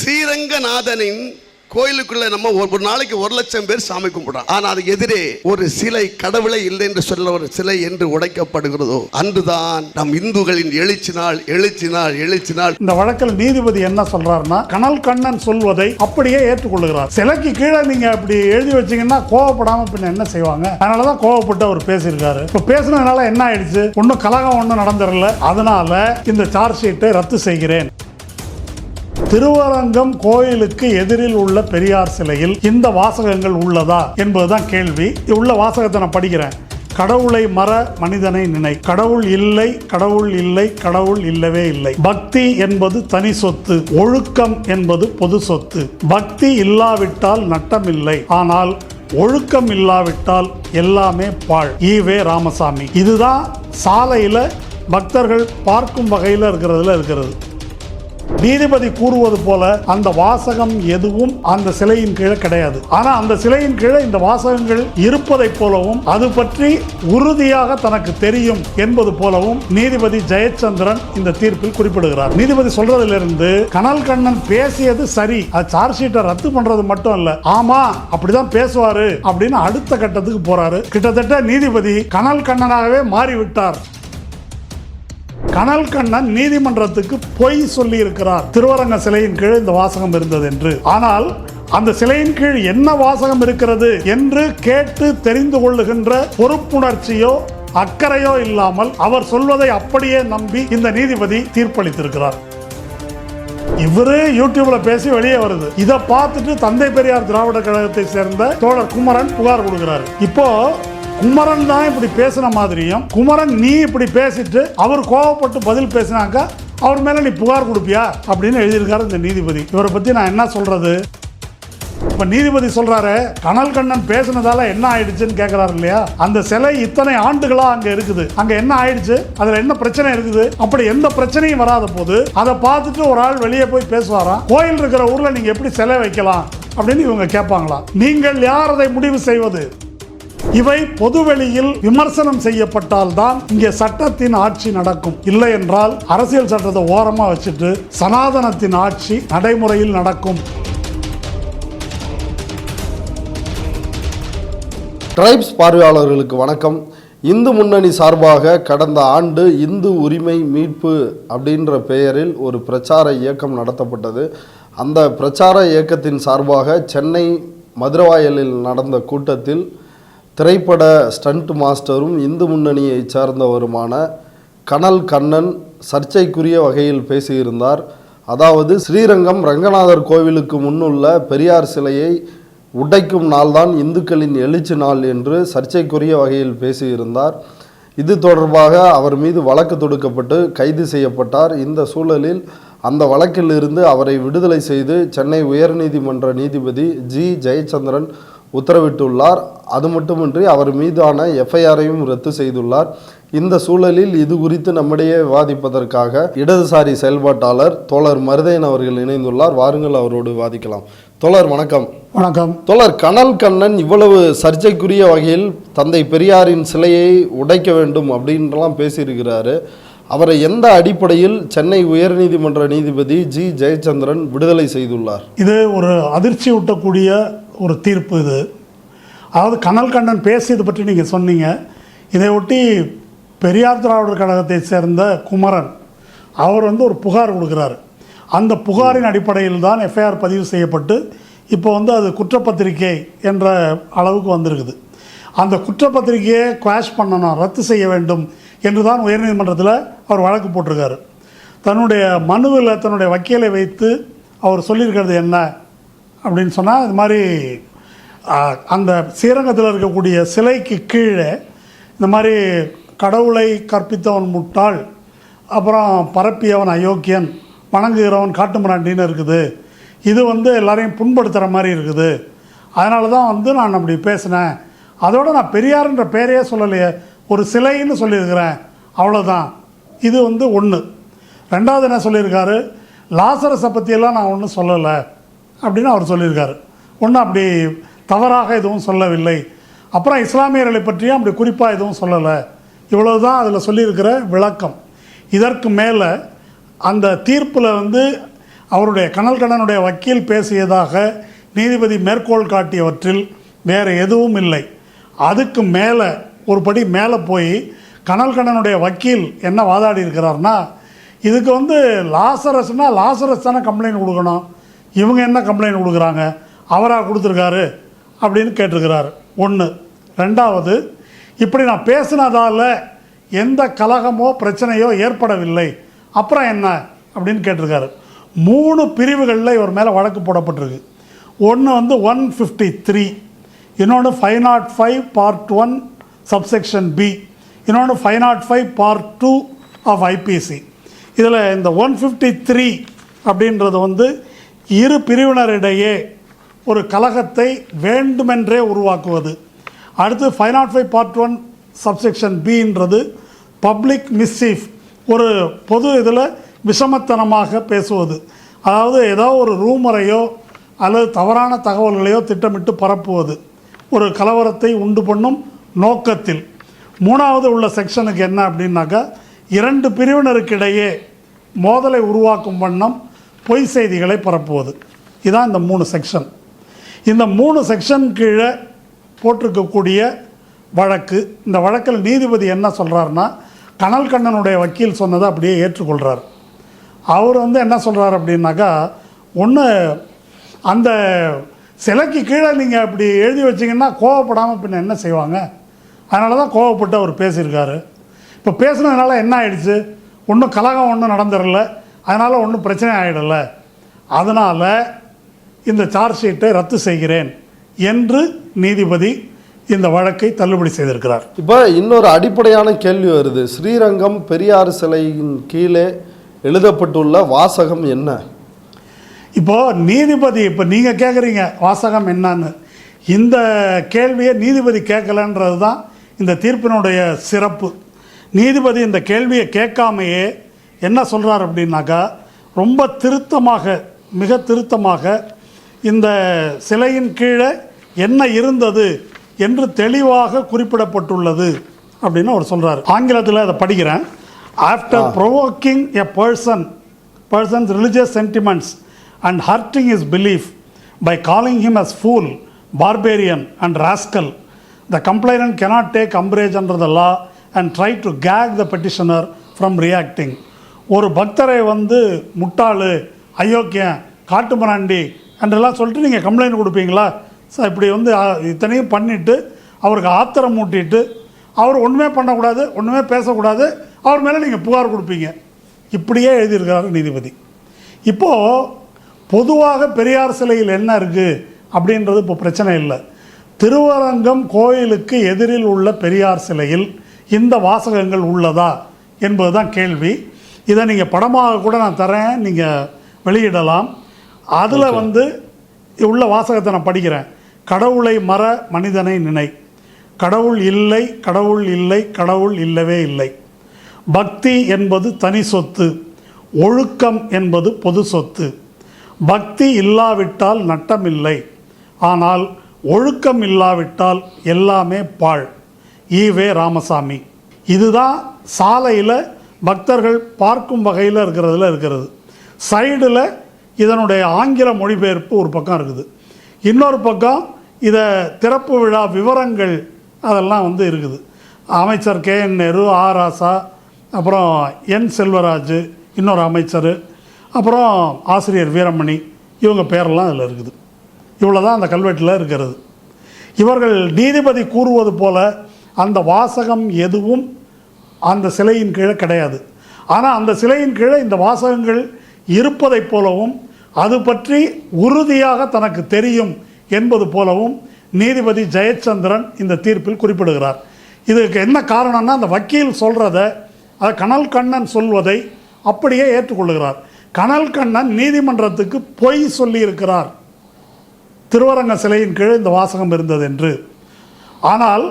ஸ்ரீரங்கநாதனின் கோயிலுக்குள்ள நம்ம ஒரு நாளைக்கு 1,00,000 பேர் சாமி கும்பிடுறோம். ஆனா அதுக்கு எதிரே ஒரு சிலை, கடவுளை இல்லை என்று சொல்ல ஒரு சிலை என்று உடைக்கப்படுகிறதோ அன்றுதான் நம் இந்துக்களின் எழுச்சி நாள். இந்த வழக்கில் நீதிபதி என்ன சொல்றாருன்னா, கனல் கண்ணன் சொல்வதை அப்படியே ஏற்றுக்கொள்கிறார். சிலைக்கு கீழே நீங்க அப்படி எழுதி வச்சீங்கன்னா கோவப்படாம பின்ன என்ன செய்வாங்க? அதனாலதான் கோவப்பட்டு அவர் பேசியிருக்காரு. இப்ப பேசுனதுனால என்ன ஆயிடுச்சு? ஒன்னும் கலகம் ஒன்னும் நடந்துடல. அதனால இந்த சார்ஜ் ஷீட்டை ரத்து செய்கிறேன். திருவரங்கம் கோயிலுக்கு எதிரில் உள்ள பெரியார் சிலையில் இந்த வாசகங்கள் உள்ளதா என்பதுதான் கேள்வி. உள்ள வாசகத்தை நான் படிக்கிறேன். கடவுளை மற, மனிதனை நினை. கடவுள் இல்லை, கடவுள் இல்லை, கடவுள் இல்லவே இல்லை. பக்தி என்பது தனி சொத்து, ஒழுக்கம் என்பது பொது சொத்து. பக்தி இல்லாவிட்டால் நட்டம் இல்லை, ஆனால் ஒழுக்கம் இல்லாவிட்டால் எல்லாமே பாழ். ஈவே ராமசாமி. இதுதான் சாலையில பக்தர்கள் பார்க்கும் வகையில் இருக்கிறது. நீதிபதி கூறுவது போல அந்த வாசகம் எதுவும் அந்த சிலையின் கீழே கிடையாது. ஆனா அந்த சிலையின் கீழே இந்த வாசகங்கள் இருப்பதை போலவும் அது பற்றி உறுதியாக தனக்கு தெரியும் என்பது போலவும் நீதிபதி ஜெயச்சந்திரன் இந்த தீர்ப்பில் குறிப்பிடுகிறார். நீதிபதி சொல்றதிலிருந்து கனல் கண்ணன் பேசியது சரி, அது சார்ஜ் ஷீட்டை ரத்து பண்றது மட்டும் இல்ல, ஆமா அப்படிதான் பேசுவாரு அப்படின்னு அடுத்த கட்டத்துக்கு போறாரு. கிட்டத்தட்ட நீதிபதி கனல் கண்ணனாகவே மாறிவிட்டார். கனல் கண்ணன் நீதிமன்றத்துக்கு பொய் சொல்லி இருக்கிறார். திருவரங்க சிலையின் கீழ் இந்த வாசகம் இருந்தது என்று. ஆனால் அந்த சிலையின் கீழ் என்ன வாசகம் இருக்கிறது என்று கேட்டு தெரிந்து கொள்ளுகின்ற பொறுப்புணர்ச்சியோ அக்கறையோ இல்லாமல் அவர் சொல்வதை அப்படியே நம்பி இந்த நீதிபதி தீர்ப்பளித்திருக்கிறார். இவரு யூடியூப்ல பேசி வெளியே வருது. இதை பார்த்துட்டு தந்தை பெரியார் திராவிட கழகத்தை சேர்ந்த தோழர் குமரன் புகார் கொடுக்கிறார். இப்போ குமரன் தான் இப்படி பேசின மாதிரியும், குமரன் நீ இப்படி பேசிட்டு அவர் கோவப்பட்டு பதில் பேசினாக்க அவர் மேல நீ புகார் கொடுப்பியா அப்படின்னு எழுதியிருக்காரு இந்த நீதிபதி. இவரை பத்தி நான் என்ன சொல்றது? இப்ப நீதிபதி சொல்றாரு, கனல் கண்ணன் பேசினதால என்ன ஆயிடுச்சுன்னு கேட்கிறாரு இல்லையா? அந்த சிலை இத்தனை ஆண்டுகளா அங்க இருக்குது, அங்க என்ன ஆயிடுச்சு, அதுல என்ன பிரச்சனை இருக்குது? அப்படி எந்த பிரச்சனையும் வராத போது அதை பார்த்துட்டு ஒரு ஆள் வெளியே போய் பேசுவாராம், கோயில் இருக்கிற ஊர்ல நீங்க எப்படி சிலை வைக்கலாம் அப்படின்னு இவங்க கேட்பாங்களா? நீங்கள் யார் அதை முடிவு செய்வது? இவை பொதுவெளியில் விமர்சனம் செய்யப்பட்டால் தான் இங்கே சட்டத்தின் ஆட்சி நடக்கும். இல்லை என்றால் அரசியல் சட்டத்தை ஓரமா வச்சுட்டு சனாதனத்தின் ஆட்சி நடைமுறையில் நடக்கும். ட்ரைப்ஸ் பார்வையாளர்களுக்கு வணக்கம். இந்து முன்னணி சார்பாக கடந்த ஆண்டு இந்து உரிமை மீட்பு அப்படின்ற பெயரில் ஒரு பிரச்சார இயக்கம் நடத்தப்பட்டது. அந்த பிரச்சார இயக்கத்தின் சார்பாக சென்னை மதுரவாயலில் நடந்த கூட்டத்தில் திரைப்பட ஸ்டண்ட் மாஸ்டரும் இந்து முன்னணியை சார்ந்தவருமான கனல் கண்ணன் சர்ச்சைக்குரிய வகையில் பேசியிருந்தார். அதாவது ஸ்ரீரங்கம் ரங்கநாதர் கோவிலுக்கு முன்னுள்ள பெரியார் சிலையை உடைக்கும் நாள்தான் இந்துக்களின் எழுச்சி நாள் என்று சர்ச்சைக்குரிய வகையில் பேசியிருந்தார். இது தொடர்பாக அவர் மீது வழக்கு தொடுக்கப்பட்டு கைது செய்யப்பட்டார். இந்த சூழலில் அந்த வழக்கில் இருந்து அவரை விடுதலை செய்து சென்னை உயர்நீதிமன்ற நீதிபதி ஜி ஜெயச்சந்திரன் உத்தரவிட்டுள்ளார். அது மட்டுமின்றி அவர் மீதான எஃப்ஐஆரையும் ரத்து செய்துள்ளார். இந்த சூழலில் இது குறித்து நம்மிடையே விவாதிப்பதற்காக இடதுசாரி செயல்பாட்டாளர் தோழர் மருதையன் அவர்கள் இணைந்துள்ளார். வாருங்கள், அவரோடு விவாதிக்கலாம். தோழர் வணக்கம். வணக்கம். தோழர், கனல் கண்ணன் இவ்வளவு சர்ச்சைக்குரிய வகையில் தந்தை பெரியாரின் சிலையை உடைக்க வேண்டும் அப்படின்றலாம் பேசியிருக்கிறாரு. அவரை எந்த அடிப்படையில் சென்னை உயர்நீதிமன்ற நீதிபதி ஜி ஜெயச்சந்திரன் விடுதலை செய்துள்ளார்? இது ஒரு அதிர்ச்சி ஊட்டக்கூடிய ஒரு தீர்ப்பு. இது அதாவது கனல் கண்ணன் பேசியது பற்றி நீங்கள் சொன்னீங்க. இதை ஒட்டி பெரியார் திராவிடர் கழகத்தை சேர்ந்த குமரன் அவர் ஒரு புகார் கொடுக்குறாரு. அந்த புகாரின் அடிப்படையில் தான் எஃப்ஐஆர் பதிவு செய்யப்பட்டு இப்போ அது குற்றப்பத்திரிகை என்ற அளவுக்கு வந்திருக்குது. அந்த குற்றப்பத்திரிகையை குவாஷ் பண்ணணும், ரத்து செய்ய வேண்டும் என்று தான் உயர்நீதிமன்றத்தில் அவர் வழக்கு போட்டிருக்காரு. தன்னுடைய மனுவில் தன்னுடைய வக்கீலை வைத்து அவர் சொல்லியிருக்கிறது என்ன அப்படின்னு சொன்னால், இது மாதிரி அந்த ஸ்ரீரங்கத்தில் இருக்கக்கூடிய சிலைக்கு கீழே இந்த மாதிரி கடவுளை கற்பித்தவன் முட்டாள், அப்புறம் பரப்பியவன் அயோக்கியன், வணங்குகிறவன் காட்டுமிராண்டின்னு இருக்குது. இது எல்லாரையும் புண்படுத்துகிற மாதிரி இருக்குது. அதனால தான் நான் அப்படி பேசினேன். அதோடு நான் பெரியார்ன்ற பேரையே சொல்லலையே, ஒரு சிலைன்னு சொல்லியிருக்கிறேன், அவ்வளோதான். இது ஒன்று. ரெண்டாவது என்ன சொல்லியிருக்காரு, லாசரஸை பற்றியெல்லாம் நான் ஒன்றும் சொல்லலை அப்படின்னு அவர் சொல்லியிருக்காரு. ஒன்றும் அப்படி தவறாக எதுவும் சொல்லவில்லை. அப்புறம் இஸ்லாமியர்களை பற்றியும் அப்படி குறிப்பாக எதுவும் சொல்லலை. இவ்வளவு தான் அதில் சொல்லியிருக்கிற விளக்கம். இதற்கு மேலே அந்த தீர்ப்பில் அவருடைய கனல் கண்ணனுடைய வக்கீல் பேசியதாக நீதிபதி மேற்கோள் காட்டியவற்றில் வேறு எதுவும் இல்லை. அதுக்கு மேலே ஒரு படி மேலே போய் கனல் கண்ணனுடைய வக்கீல் என்ன வாதாடி இருக்கிறார்னா, இதுக்கு லாசரஸ்னால் லாசரஸ் தானே கம்ப்ளைண்ட் கொடுக்கணும், இவங்க என்ன கம்ப்ளைண்ட் கொடுக்குறாங்க, அவராக கொடுத்துருக்காரு அப்படின்னு கேட்டிருக்கிறாரு. ஒன்று. ரெண்டாவது, இப்படி நான் பேசினதால் எந்த கலகமோ பிரச்சனையோ ஏற்படவில்லை, அப்புறம் என்ன அப்படின்னு கேட்டிருக்காரு. 3 பிரிவுகளில் இவர் மேலே வழக்கு போடப்பட்டிருக்கு. ஒன்று 153, இன்னொன்று 505 பார்ட் 1 சப்செக்ஷன் பி, இன்னொன்று 505 பார்ட் 2 ஆஃப் ஐபிசி. இதில் இந்த 153 அப்படின்றது இரு பிரிவினரிடையே ஒரு கலகத்தை வேண்டுமென்றே உருவாக்குவது. அடுத்து 505 பார்ட் 1 சப்செக்ஷன் பின்றது பப்ளிக் மிஸ்சீஃப், ஒரு பொது இதில் விஷமத்தனமாக பேசுவது. அதாவது ஏதோ ஒரு ரூமரையோ அல்லது தவறான தகவல்களையோ திட்டமிட்டு பரப்புவது, ஒரு கலவரத்தை உண்டு பண்ணும் நோக்கத்தில். 3வது உள்ள செக்ஷனுக்கு என்ன அப்படின்னாக்கா, 2 பிரிவினருக்கிடையே மோதலை உருவாக்கும் வண்ணம் பொய் செய்திகளை பரப்புவது. இதுதான் இந்த 3 செக்ஷன். இந்த 3 செக்ஷன் கீழே போட்டிருக்கக்கூடிய வழக்கு. இந்த வழக்கில் நீதிபதி என்ன சொல்கிறாருன்னா, கனல் கண்ணனுடைய வக்கீல் சொன்னதை அப்படியே ஏற்றுக்கொள்கிறார். அவர் என்ன சொல்கிறார் அப்படின்னாக்கா, ஒன்று அந்த சிலைக்கு கீழே நீங்கள் அப்படி எழுதி வச்சிங்கன்னா கோவப்படாமல் பின்ன என்ன செய்வாங்க, அதனால தான் கோவப்பட்டு அவர் பேசியிருக்காரு. இப்போ பேசுனதுனால என்ன ஆயிடுச்சு, ஒன்றும் கலகம் ஒன்றும் நடந்துடல, அதனால் ஒன்றும் பிரச்சனை ஆகிடலை, அதனால் இந்த சார்ஜ் ஷீட்டை ரத்து செய்கிறேன் என்று நீதிபதி இந்த வழக்கை தள்ளுபடி செய்திருக்கிறார். இப்போ இன்னொரு அடிப்படையான கேள்வி வருது. ஸ்ரீரங்கம் பெரியார் சிலையின் கீழே எழுதப்பட்டுள்ள வாசகம் என்ன? இப்போது நீதிபதி, இப்போ நீங்கள் கேட்குறீங்க வாசகம் என்னன்னு, இந்த கேள்வியை நீதிபதி கேட்கலன்றது தான் இந்த தீர்ப்பினுடைய சிறப்பு. நீதிபதி இந்த கேள்வியை கேட்காமையே என்ன சொல்கிறார் அப்படின்னாக்கா, ரொம்ப திருத்தமாக, மிக திருத்தமாக இந்த சிலையின் கீழே என்ன இருந்தது என்று தெளிவாக குறிப்பிடப்பட்டுள்ளது அப்படின்னு அவர் சொல்கிறார். ஆங்கிலத்தில் அதை படிக்கிறேன். After provoking a persons religious sentiments and hurting his belief by calling him as fool, barbarian and rascal, the complainant cannot take umbrage under the law and try to gag the petitioner from reacting. ஒரு பக்தரை முட்டாளு, அயோக்கியன், காட்டுமராண்டி என்றெல்லாம் சொல்லிட்டு நீங்கள் complaint கொடுப்பீங்களா? Sir இப்படி இத்தனையும் பண்ணிவிட்டு அவருக்கு ஆத்திரம் மூட்டிட்டு அவர் ஒன்றுமே பண்ணக்கூடாது, ஒன்றுமே பேசக்கூடாது, அவர் மேலே நீங்கள் புகார் கொடுப்பீங்க. இப்படியே எழுதியிருக்கிறார் நீதிபதி. இப்போது பொதுவாக பெரியார் சிலையில் என்ன இருக்குது அப்படின்றது இப்போ பிரச்சனை இல்லை. திருவரங்கம் கோயிலுக்கு எதிரில் உள்ள பெரியார் சிலையில் இந்த வாசகங்கள் உள்ளதா என்பது தான் கேள்வி. இதை நீங்கள் படமாக கூட நான் தரேன், நீங்கள் வெளியிடலாம். அதில் உள்ள வாசகத்தை நான் படிக்கிறேன். கடவுளை மற மனிதனை நினை, கடவுள் இல்லை, கடவுள் இல்லை, கடவுள் இல்லவே இல்லை. பக்தி என்பது தனி சொத்து, ஒழுக்கம் என்பது பொது சொத்து. பக்தி இல்லாவிட்டால் நட்டமில்லை, ஆனால் ஒழுக்கம் இல்லாவிட்டால் எல்லாமே பாழ். ஈவே ராமசாமி. இதுதான் சாலையில் பக்தர்கள் பார்க்கும் வகையில் இருக்கிறது. சைடில் இதனுடைய ஆங்கில மொழிபெயர்ப்பு ஒரு பக்கம் இருக்குது, இன்னொரு பக்கம் இதை திறப்பு விழா விவரங்கள் அதெல்லாம் இருக்குது. அமைச்சர் KN நேரு, ராசா, அப்புறம் என் செல்வராஜ் இன்னொரு அமைச்சர், அப்புறம் ஆசிரியர் வீரமணி, இவங்க பேரெல்லாம் அதில் இருக்குது. இவ்வளோ தான் அந்த கல்வெட்டில் இருக்கிறது. இவர்கள் நீதிபதி கூறுவது போல அந்த வாசகம் எதுவும் அந்த சிலையின் கீழே கிடையாது. ஆனால் அந்த சிலையின் கீழே இந்த வாசகங்கள் இருப்பதைப் போலவும் அது பற்றி உறுதியாக தனக்கு தெரியும் என்பது போலவும் நீதிபதி ஜெயச்சந்திரன் இந்த தீர்ப்பில் குறிப்பிடுகிறார். இதுக்கு என்ன காரணம்னா, அந்த வக்கீல் சொல்கிறத, அதை கனல் கண்ணன் சொல்வதை அப்படியே ஏற்றுக்கொள்ளுகிறார். கனல் கண்ணன் நீதிமன்றத்துக்கு பொய் சொல்லியிருக்கிறார், திருவரங்க சிலையின் கீழ் இந்த வாசகம் இருந்தது என்று. ஆனால்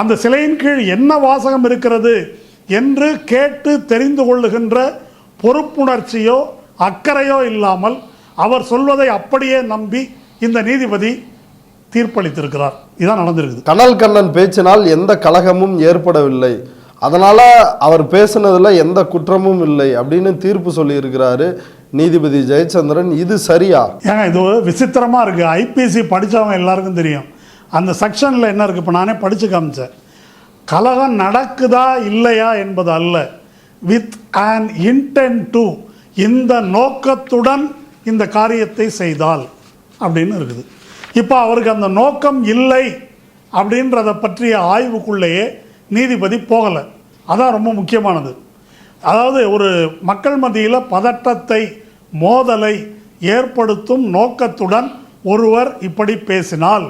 அந்த சிலையின் கீழ் என்ன வாசகம் இருக்கிறது என்று கேட்டு தெரிந்து கொள்ளுகின்ற பொறுப்புணர்ச்சியோ அக்கறையோ இல்லாமல் அவர் சொல்வதை அப்படியே நம்பி இந்த நீதிபதி தீர்ப்பளித்திருக்கிறார். இதான் நடந்திருக்குது. கனல் கண்ணன் பேச்சினால் எந்த கலகமும் ஏற்படவில்லை, அதனால் அவர் பேசுனதில் எந்த குற்றமும் இல்லை அப்படின்னு தீர்ப்பு சொல்லியிருக்கிறாரு. நீதிபதி ஜெயச்சந்திரன். இது சரியா? ஏங்க இது விசித்திரமாக இருக்குது. ஐபிசி படித்தவங்க எல்லாருக்கும் தெரியும் அந்த செக்ஷனில் என்ன இருக்குது. இப்போ நானே படித்து காமிச்சேன். கலகம் நடக்குதா இல்லையா என்பது அல்ல, வித் an intent to, இந்த நோக்கத்துடன் இந்த காரியத்தை செய்தால் அப்படின்னு இருக்குது. இப்போ அவருக்கு அந்த நோக்கம் இல்லை அப்படின்றத பற்றிய ஆய்வுக்குள்ளேயே நீதிபதி போகலை. அதான் ரொம்ப முக்கியமானது. அதாவது ஒரு மக்கள் மத்தியில் பதட்டத்தை மோதலை ஏற்படுத்தும் நோக்கத்துடன் ஒருவர் இப்படி பேசினால்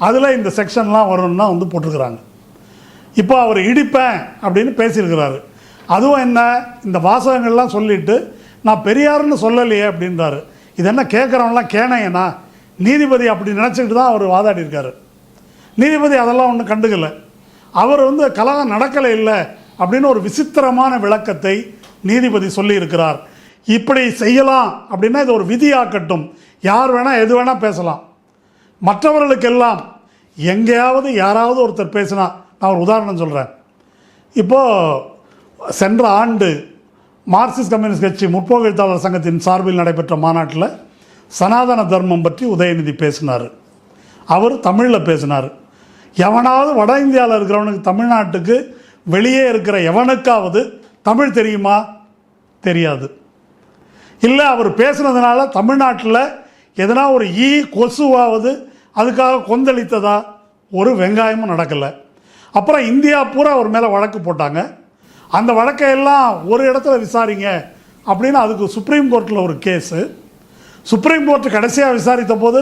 அதில் இந்த செக்ஷன்லாம் வரும்னா போட்டிருக்கிறாங்க. இப்போ அவர் இடிப்பேன் அப்படின்னு பேசியிருக்கிறாரு. அதுவும் என்ன, இந்த வாசகங்கள்லாம் சொல்லிட்டு நான் பெரியார்னு சொல்லலையே அப்படின்றாரு. இது என்ன கேட்குறவங்களாம் கேனையனா? நீதிபதி அப்படி நினச்சிக்கிட்டு தான் அவர் வாதாடி இருக்காரு. நீதிபதி அதெல்லாம் ஒன்றும் கண்டுக்கலை. அவர் கலகம் நடக்கலை இல்லை அப்படின்னு ஒரு விசித்திரமான விளக்கத்தை நீதிபதி சொல்லியிருக்கிறார். இப்படி செய்யலாம் அப்படின்னா இது ஒரு விதியாக்கட்டும், யார் வேணால் எது வேணால் பேசலாம். மற்றவர்களுக்கெல்லாம் எங்கேயாவது யாராவது ஒருத்தர் பேசினா, நான் ஒரு உதாரணம் சொல்கிறேன். இப்போது சென்ற ஆண்டு மார்க்சிஸ்ட் கம்யூனிஸ்ட் கட்சி முற்போக்கு எழுத்தாளர் சங்கத்தின் சார்பில் நடைபெற்ற மாநாட்டில் சனாதன தர்மம் பற்றி உதயநிதி பேசினார். அவர் தமிழில் பேசினார். எவனாவது வட இந்தியாவில் இருக்கிறவனுக்கு, தமிழ்நாட்டுக்கு வெளியே இருக்கிற எவனுக்காவது தமிழ் தெரியுமா? தெரியாது. இல்லை அவர் பேசுனதுனால தமிழ்நாட்டில் எதனா ஒரு கொசுவாவது அதுக்காக கொந்தளித்ததா? ஒரு வெங்காயமும் நடக்கலை. அப்புறம் இந்தியா பூரா அவர் மேலே வழக்கு போட்டாங்க. அந்த வழக்கையெல்லாம் ஒரு இடத்துல விசாரிங்க அப்படின்னு அதுக்கு சுப்ரீம் கோர்ட்டில் ஒரு கேஸு. சுப்ரீம் கோர்ட்டு கடைசியாக விசாரித்த போது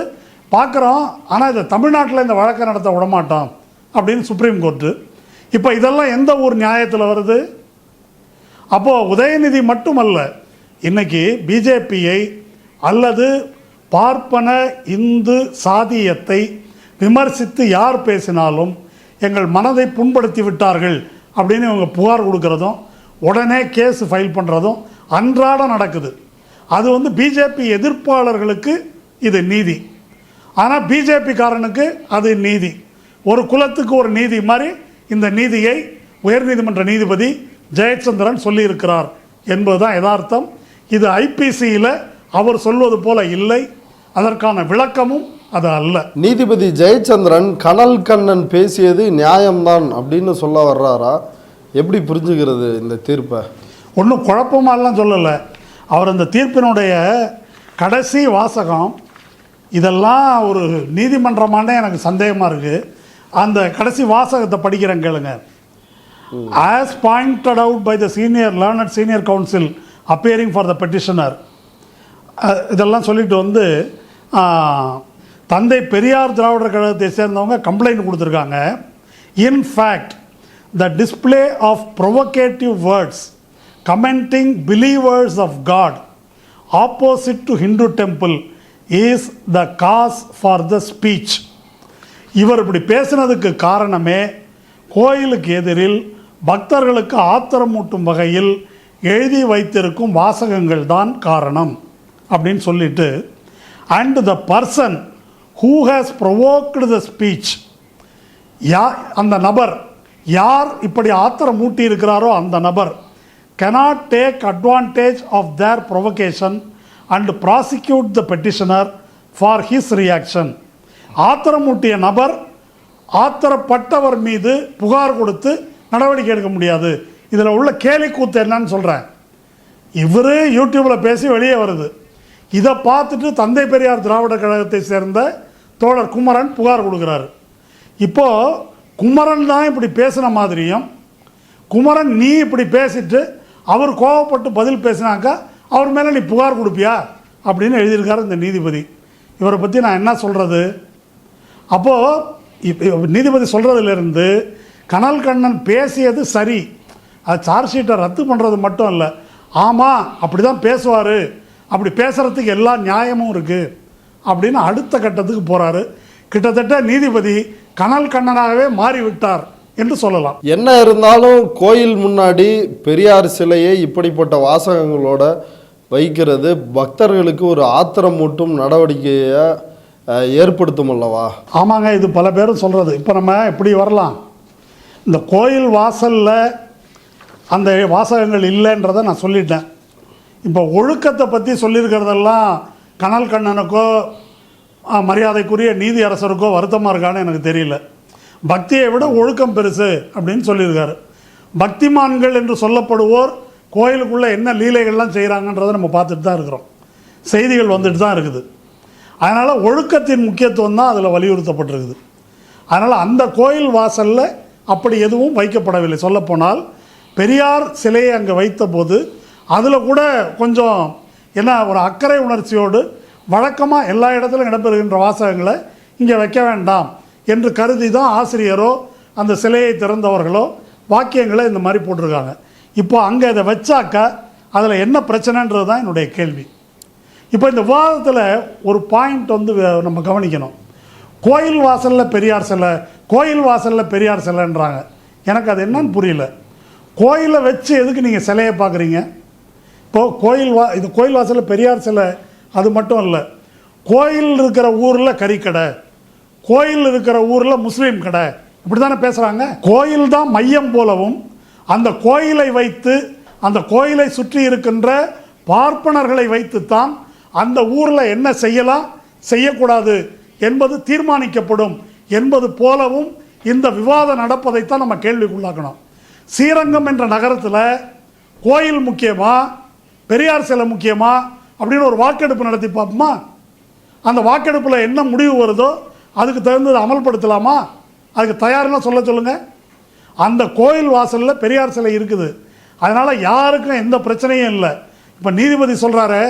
பார்க்குறோம், ஆனால் இதை தமிழ்நாட்டில் இந்த வழக்கை நடத்த விடமாட்டோம் அப்படின்னு சுப்ரீம் கோர்ட்டு. இப்போ இதெல்லாம் எந்த ஒரு நியாயத்தில் வருது? அப்போது உதயநிதி மட்டுமல்ல, இன்றைக்கி பிஜேபியை அல்லது பார்ப்பன இந்து சாதியத்தை விமர்சித்து யார் பேசினாலும் எங்கள் மனதை புண்படுத்தி விட்டார்கள் அப்படின்னு இவங்க புகார் கொடுக்கறதும் உடனே கேஸ் ஃபைல் பண்ணுறதும் அன்றாடம் நடக்குது. அது பிஜேபி எதிர்ப்பாளர்களுக்கு இது நீதி, ஆனால் பிஜேபிக்காரனுக்கு அது நீதி. ஒரு குலத்துக்கு ஒரு நீதி மாதிரி இந்த நீதியை உயர்நீதிமன்ற நீதிபதி ஜெயச்சந்திரன் சொல்லியிருக்கிறார் என்பதுதான் யதார்த்தம். இது ஐபிசியில் அவர் சொல்வது போல இல்லை, அதற்கான விளக்கமும் அது அல்ல. நீதிபதி ஜெயச்சந்திரன் கனல் கண்ணன் பேசியது நியாயம்தான் அப்படின்னு சொல்ல வர்றாரா? எப்படி புரிஞ்சுக்கிறது இந்த தீர்ப்பை? ஒன்றும் குழப்பமாலாம் சொல்லலை. அவர் அந்த தீர்ப்பினுடைய கடைசி வாசகம், இதெல்லாம் ஒரு நீதிமன்றமானே எனக்கு சந்தேகமாக இருக்குது. அந்த கடைசி வாசகத்தை படிக்கிறேன் கேளுங்க. As pointed out by the learned senior counsel appearing for the petitioner, இதெல்லாம் சொல்லிட்டு தந்தை பெரியார் திராவிடர் கழகத்தை சேர்ந்தவங்க கம்ப்ளைண்ட் கொடுத்துருக்காங்க. In fact, the display of provocative words commenting believers of God opposite to Hindu temple is the cause for the speech. இவர் இப்படி பேசினதுக்கு காரணமே கோயிலுக்கு எதிரில் பக்தர்களுக்கு ஆத்திரமூட்டும் வகையில் எழுதி வைத்திருக்கும் வாசகங்கள் தான் காரணம் அப்படின்னு சொல்லிட்டு, and the person who has provoked the speech, அந்த நபர் யார் இப்படி ஆத்திரம் மூட்டி இருக்கிறாரோ அந்த நபர் cannot take advantage of their provocation and prosecute the petitioner for his reaction. ஆத்திரமூட்டிய நபர் ஆத்திரப்பட்டவர் மீது புகார் கொடுத்து நடவடிக்கை எடுக்க முடியாது. இதில் உள்ள கேலி கூத்து என்னன்னு சொல்கிறேன். இவர் யூடியூப்பில் பேசி வெளியே வருது. இதை பார்த்துட்டு தந்தை பெரியார் திராவிடர் கழகத்தை சேர்ந்த தோழர் குமரன் புகார் கொடுக்குறாரு. இப்போது குமரன் தான் இப்படி பேசின மாதிரியும், குமரன் நீ இப்படி பேசிட்டு அவர் கோவப்பட்டு பதில் பேசினாக்கா அவர் மேலே நீ புகார் கொடுப்பியா அப்படின்னு எழுதியிருக்காரு இந்த நீதிபதி. இவரை பற்றி நான் என்ன சொல்கிறது? அப்போது நீதிபதி சொல்கிறதுலேருந்து கனல் கண்ணன் பேசியது சரி, அது சார்ஜ் ஷீட்டை ரத்து பண்ணுறது மட்டும் இல்லை, ஆமாம் அப்படி தான் பேசுவார், அப்படி பேசுகிறதுக்கு எல்லா நியாயமும் இருக்குது அப்படின்னு அடுத்த கட்டத்துக்கு போகிறாரு. கிட்டத்தட்ட நீதிபதி கனல் கண்ணனாகவே மாறிவிட்டார் என்று சொல்லலாம். என்ன இருந்தாலும் கோயில் முன்னாடி பெரியார் சிலையை இப்படிப்பட்ட வாசகங்களோட வைக்கிறது பக்தர்களுக்கு ஒரு ஆத்திரமூட்டும் நடவடிக்கையை ஏற்படுத்தும் அல்லவா? ஆமாங்க, இது பல பேரும் சொல்கிறது. இப்போ நம்ம எப்படி வரலாம், இந்த கோயில் வாசலில் அந்த வாசகங்கள் இல்லைன்றதை நான் சொல்லிட்டேன். இப்போ ஒழுக்கத்தை பற்றி சொல்லியிருக்கிறதெல்லாம் கனல் கண்ணனுக்கோ மரியாதைக்குரிய நீதி அரசருக்கோ வருத்தமாக இருக்கான்னு எனக்கு தெரியல. பக்தியை விட ஒழுக்கம் பெருசு அப்படின்னு சொல்லியிருக்காரு. பக்திமான்கள் என்று சொல்லப்படுவோர் கோயிலுக்குள்ளே என்ன லீலைகள்லாம் செய்கிறாங்கன்றதை நம்ம பார்த்துட்டு தான் இருக்கிறோம், செய்திகள் வந்துட்டு தான் இருக்குது. அதனால் ஒழுக்கத்தின் முக்கியத்துவம் தான் அதில் வலியுறுத்தப்பட்டிருக்குது. அதனால் அந்த கோயில் வாசலில் அப்படி எதுவும் வைக்கப்படவில்லை. சொல்லப்போனால் பெரியார் சிலையை அங்கே வைத்த போது அதில் கூட கொஞ்சம் என்ன ஒரு அக்கறை உணர்ச்சியோடு வழக்கமாக எல்லா இடத்துலையும் இடம்பெறுகின்ற வாசகங்களை இங்கே வைக்க வேண்டாம் என்று கருதி தான் ஆசிரியரோ அந்த சிலையை திறந்தவர்களோ வாக்கியங்களை இந்த மாதிரி போட்டிருக்காங்க. இப்போ அங்கே இதை வச்சாக்கா அதில் என்ன பிரச்சனைன்றது தான் என்னுடைய கேள்வி. இப்போ இந்த விவாதத்தில் ஒரு பாயிண்ட் வந்து நம்ம கவனிக்கணும். கோயில் வாசலில் பெரியார் சிலை, கோயில் வாசலில் பெரியார் சிலைன்றாங்க. எனக்கு அது என்னன்னு புரியல. கோயிலை வச்சு எதுக்கு நீங்கள் சிலையை பார்க்குறீங்க? இப்போது இது கோயில் வாசலில் பெரியார் சிலை அது மட்டும் இல்லை, கோயில் இருக்கிற ஊரில் கறிக்கடை, கோயில் இருக்கிற ஊரில் முஸ்லீம் கடை, இப்படி தானே பேசுகிறாங்க. கோயில் தான் மையம் போலவும் அந்த கோயிலை வைத்து அந்த கோயிலை சுற்றி இருக்கின்ற பார்ப்பனர்களை வைத்துத்தான் அந்த ஊரில் என்ன செய்யலாம் செய்யக்கூடாது என்பது தீர்மானிக்கப்படும் என்பது போலவும் இந்த விவாதம் நடப்பதைத்தான் நம்ம கேள்விக்குள்ளாக்கணும். ஸ்ரீரங்கம் என்ற நகரத்தில் கோயில் முக்கியமா பெரியார் சிலை முக்கியமா அப்படின்னு ஒரு வாக்கெடுப்பு நடத்தி பார்ப்போமா? அந்த வாக்கெடுப்பில் என்ன முடிவு வருதோ அதுக்கு தகுந்தது அமல்படுத்தலாமா? அதுக்கு தயார்னா சொல்லுங்கள். அந்த கோயில் வாசலில் பெரியார் சிலை இருக்குது, அதனால் யாருக்கும் எந்த பிரச்சனையும் இல்லை. இப்போ நீதிபதி சொல்கிறாரு,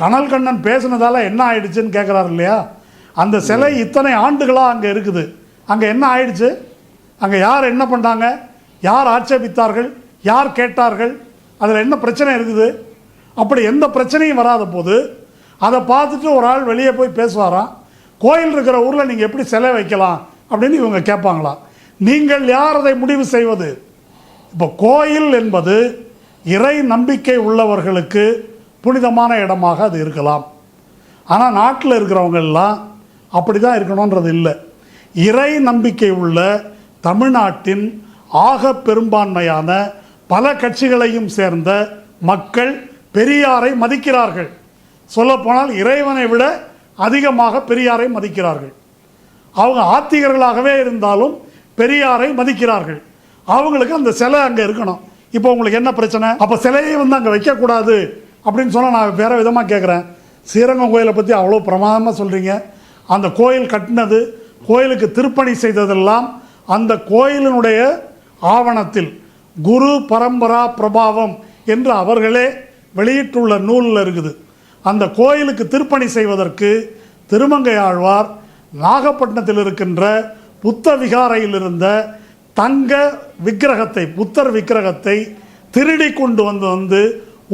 கனல் கண்ணன் பேசுனதால் என்ன ஆயிடுச்சுன்னு கேட்குறாரு இல்லையா? அந்த சிலை இத்தனை ஆண்டுகளாக அங்கே இருக்குது, அங்கே என்ன ஆயிடுச்சு? அங்கே யார் என்ன பண்ணாங்க? யார் ஆட்சேபித்தார்கள்? யார் கேட்டார்கள்? அதில் என்ன பிரச்சனை இருக்குது? அப்படி எந்த பிரச்சனையும் வராத போது அதை பார்த்துட்டு ஒரு ஆள் வெளியே போய் பேசுவாராம், கோயில் இருக்கிற ஊரில் நீங்கள் எப்படி சிலை வைக்கலாம் அப்படின்னு இவங்க கேட்பாங்களா? நீங்கள் யார் அதை முடிவு செய்வது? இப்போ கோயில் என்பது இறை நம்பிக்கை உள்ளவர்களுக்கு புனிதமான இடமாக அது இருக்கலாம். ஆனால் நாட்டில் இருக்கிறவங்கெல்லாம் அப்படி தான் இருக்கணுன்றது இல்லை. இறை நம்பிக்கை உள்ள தமிழ்நாட்டின் ஆக பெரும்பான்மையான பல கட்சிகளையும் சேர்ந்த மக்கள் பெரியாரை மதிக்கிறார்கள். சொல்லப்போனால் இறைவனை விட அதிகமாக பெரியாரை மதிக்கிறார்கள். அவங்க ஆத்திகர்களாகவே இருந்தாலும் பெரியாரை மதிக்கிறார்கள். அவங்களுக்கு அந்த சிலை அங்கே இருக்கணும். இப்போ உங்களுக்கு என்ன பிரச்சனை? அப்போ சிலையை வந்து அங்கே வைக்கக்கூடாது அப்படின்னு சொன்னால் நான் வேறு விதமாக கேட்குறேன். ஸ்ரீரங்கம் கோயிலை பற்றி அவ்வளோ பிரமாதமாக சொல்கிறீங்க. அந்த கோயில் கட்டினது, கோயிலுக்கு திருப்பணி செய்ததெல்லாம் அந்த கோயிலினுடைய ஆவணத்தில் குரு பரம்பரா பிரபாவம் என்று அவர்களே வெளியிட்டுள்ள நூலில் இருக்குது. அந்த கோயிலுக்கு திருப்பணி செய்வதற்கு திருமங்கை ஆழ்வார் நாகப்பட்டினத்தில் இருக்கின்ற புத்த விகாரையில் இருந்த தங்க விக்கிரகத்தை, புத்தர் விக்கிரகத்தை திருடி கொண்டு வந்து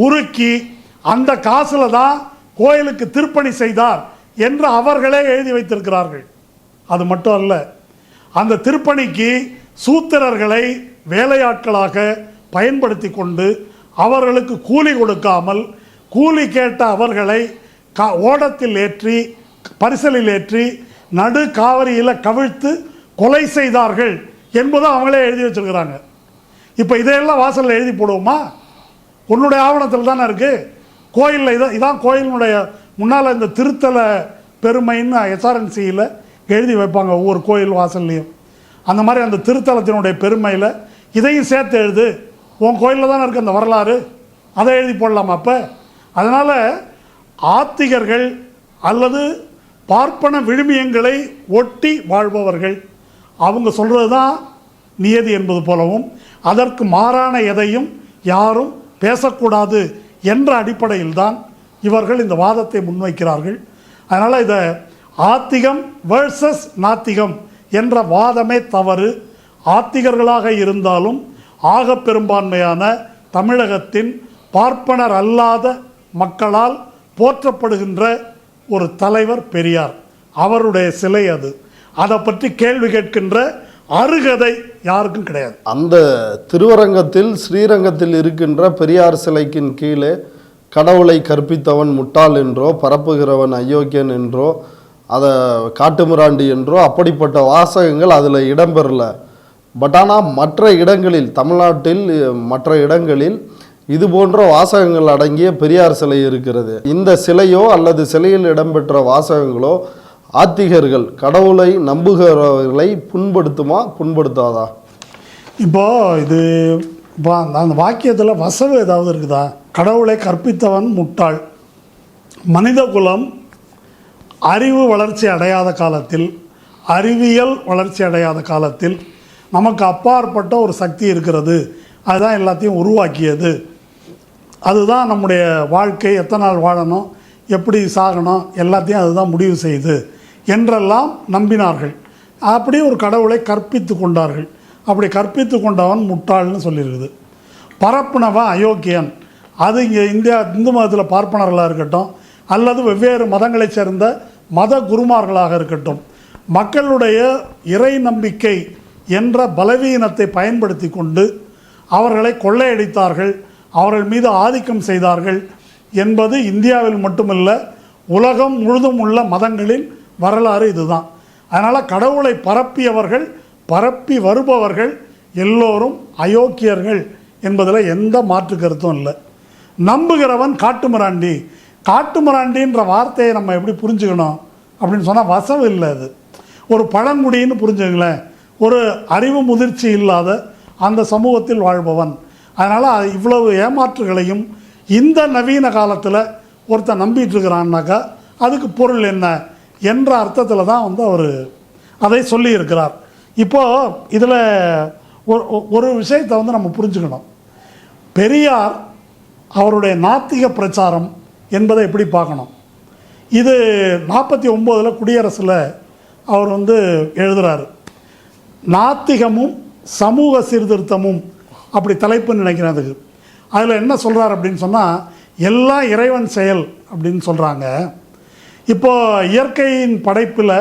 உருக்கி அந்த காசில் தான் கோயிலுக்கு திருப்பணி செய்தார் என்று அவர்களே எழுதி வைத்திருக்கிறார்கள். அது மட்டும் அல்ல, அந்த திருப்பணிக்கு சூத்திரர்களை வேலையாட்களாக பயன்படுத்தி கொண்டு அவர்களுக்கு கூலி கொடுக்காமல் கூலி கேட்ட அவர்களை ஓடத்தில் ஏற்றி பரிசலில் ஏற்றி நடு காவிரியில் கவிழ்த்து கொலை செய்தார்கள் என்பதை அவங்களே எழுதி வச்சிருக்கிறாங்க. இப்போ இதையெல்லாம் வாசலில் எழுதி போடுவோமா? உன்னுடைய ஆவணத்தில் தானே இருக்குது. கோயிலில் இதான் கோயிலினுடைய முன்னால் இந்த திருத்தல பெருமைன்னு எஸ்ஆர்என்சியில் எழுதி வைப்பாங்க ஒவ்வொரு கோயில் வாசல்லையும். அந்த மாதிரி அந்த திருத்தலத்தினுடைய பெருமையில் இதையும் சேர்த்து எழுது. உன் கோயிலில் தானே இருக்குது அந்த வரலாறு, அதை எழுதி போடலாமா? அப்போ அதனால் ஆத்திகர்கள் அல்லது பார்ப்பன விழுமியங்களை ஒட்டி வாழ்பவர்கள் அவங்க சொல்கிறது தான் நியதி என்பது போலவும் அதற்கு மாறான எதையும் யாரும் பேசக்கூடாது என்ற அடிப்படையில் தான் இவர்கள் இந்த வாதத்தை முன்வைக்கிறார்கள். அதனால் இதை ஆத்திகம் வேர்சஸ் நாத்திகம் என்ற வாதமே தவறு. ஆத்திகர்களாக இருந்தாலும் ஆக பெரும்பான்மையான தமிழகத்தின் பார்ப்பனர் அல்லாத மக்களால் போற்றப்படுகின்ற ஒரு தலைவர் பெரியார். அவருடைய சிலை அது. அதை பற்றி கேள்வி கேட்கின்ற அருகதை யாருக்கும் கிடையாது. அந்த திருவரங்கத்தில் ஸ்ரீரங்கத்தில் இருக்கின்ற பெரியார் சிலைக்கின் கீழே கடவுளை கற்பித்தவன் முட்டாள் என்றோ பரப்புகிறவன் அயோக்கியன் என்றோ அதை காட்டுமிராண்டி என்றோ அப்படிப்பட்ட வாசகங்கள் அதில் இடம்பெறல. பட் ஆனால் மற்ற இடங்களில், தமிழ்நாட்டில் மற்ற இடங்களில் இது போன்ற வாசகங்கள் அடங்கிய பெரியார் சிலை இருக்கிறது. இந்த சிலையோ அல்லது சிலையில் இடம்பெற்ற வாசகங்களோ ஆத்திகர்கள், கடவுளை நம்புகிறவர்களை புண்படுத்தாதா? இப்போ இது அந்த வாக்கியத்தில் வசவு ஏதாவது இருக்குதா? கடவுளை கற்பித்தவன் முட்டாள். மனித குலம் அறிவு வளர்ச்சி அடையாத காலத்தில், அறிவியல் வளர்ச்சி அடையாத காலத்தில் நமக்கு அப்பாற்பட்ட ஒரு சக்தி இருக்கிறது, அதுதான் எல்லாத்தையும் உருவாக்கியது, அதுதான் நம்முடைய வாழ்க்கை, எத்தனை நாள் வாழணும், எப்படி சாகணும், எல்லாத்தையும் அதுதான் முடிவு செய்யுது என்றெல்லாம் நம்பினார்கள். அப்படி ஒரு கடவுளை கற்பித்து கொண்டார்கள். அப்படி கற்பித்து கொண்டவன் முட்டாள்னு சொல்லியிருக்குது. பரப்புனவன் அயோக்கியன். அது இங்கே இந்து மதத்தில் பார்ப்பனர்களாக இருக்கட்டும் அல்லது வெவ்வேறு மதங்களைச் சேர்ந்த மத குருமார்களாக இருக்கட்டும், மக்களுடைய இறை நம்பிக்கை என்ற பலவீனத்தை பயன்படுத்தி கொண்டு அவர்களை கொள்ளையடித்தார்கள், அவர்கள் மீது ஆதிக்கம் செய்தார்கள் என்பது இந்தியாவில் மட்டுமல்ல, உலகம் முழுதும் உள்ள மதங்களின் வரலாறு இதுதான். அதனால் கடவுளை பரப்பியவர்கள், பரப்பி வருபவர்கள் எல்லோரும் அயோக்கியர்கள் என்பதில் எந்த மாற்று கருத்தும் இல்லை. நம்புகிறவன் காட்டுமிராண்டி. காட்டுமிராண்டின்ற வார்த்தையை நம்ம எப்படி புரிஞ்சுக்கணும் அப்படின்னு சொன்னால் வசவு இல்லை. அது ஒரு பழங்குடின்னு புரிஞ்சுங்களேன், ஒரு அறிவு முதிர்ச்சி இல்லாத அந்த சமூகத்தில் வாழ்பவன். அதனால் இவ்வளவு ஏமாற்றுகளையும் இந்த நவீன காலத்தில் ஒருத்தன் நம்பிட்டு இருக்கிறான்னாக்கா அதுக்கு பொருள் என்ன என்ற அர்த்தத்தில் தான் அவர் அதை சொல்லியிருக்கிறார். இப்போது இதில் ஒரு விஷயத்தை நம்ம புரிஞ்சுக்கணும். பெரியார் அவருடைய நாத்திக பிரச்சாரம் என்பதை எப்படி பார்க்கணும்? இது 49 குடியரசில் அவர் எழுதுகிறார். நாத்திகமும் சமூக சீர்திருத்தமும் அப்படி தலைப்புன்னு நினைக்கிறேன். அதுக்கு அதில் என்ன சொல்கிறார் அப்படின்னு சொன்னால், எல்லாம் இறைவன் செயல் அப்படின்னு சொல்கிறாங்க. இப்போது இயற்கையின் படைப்பில்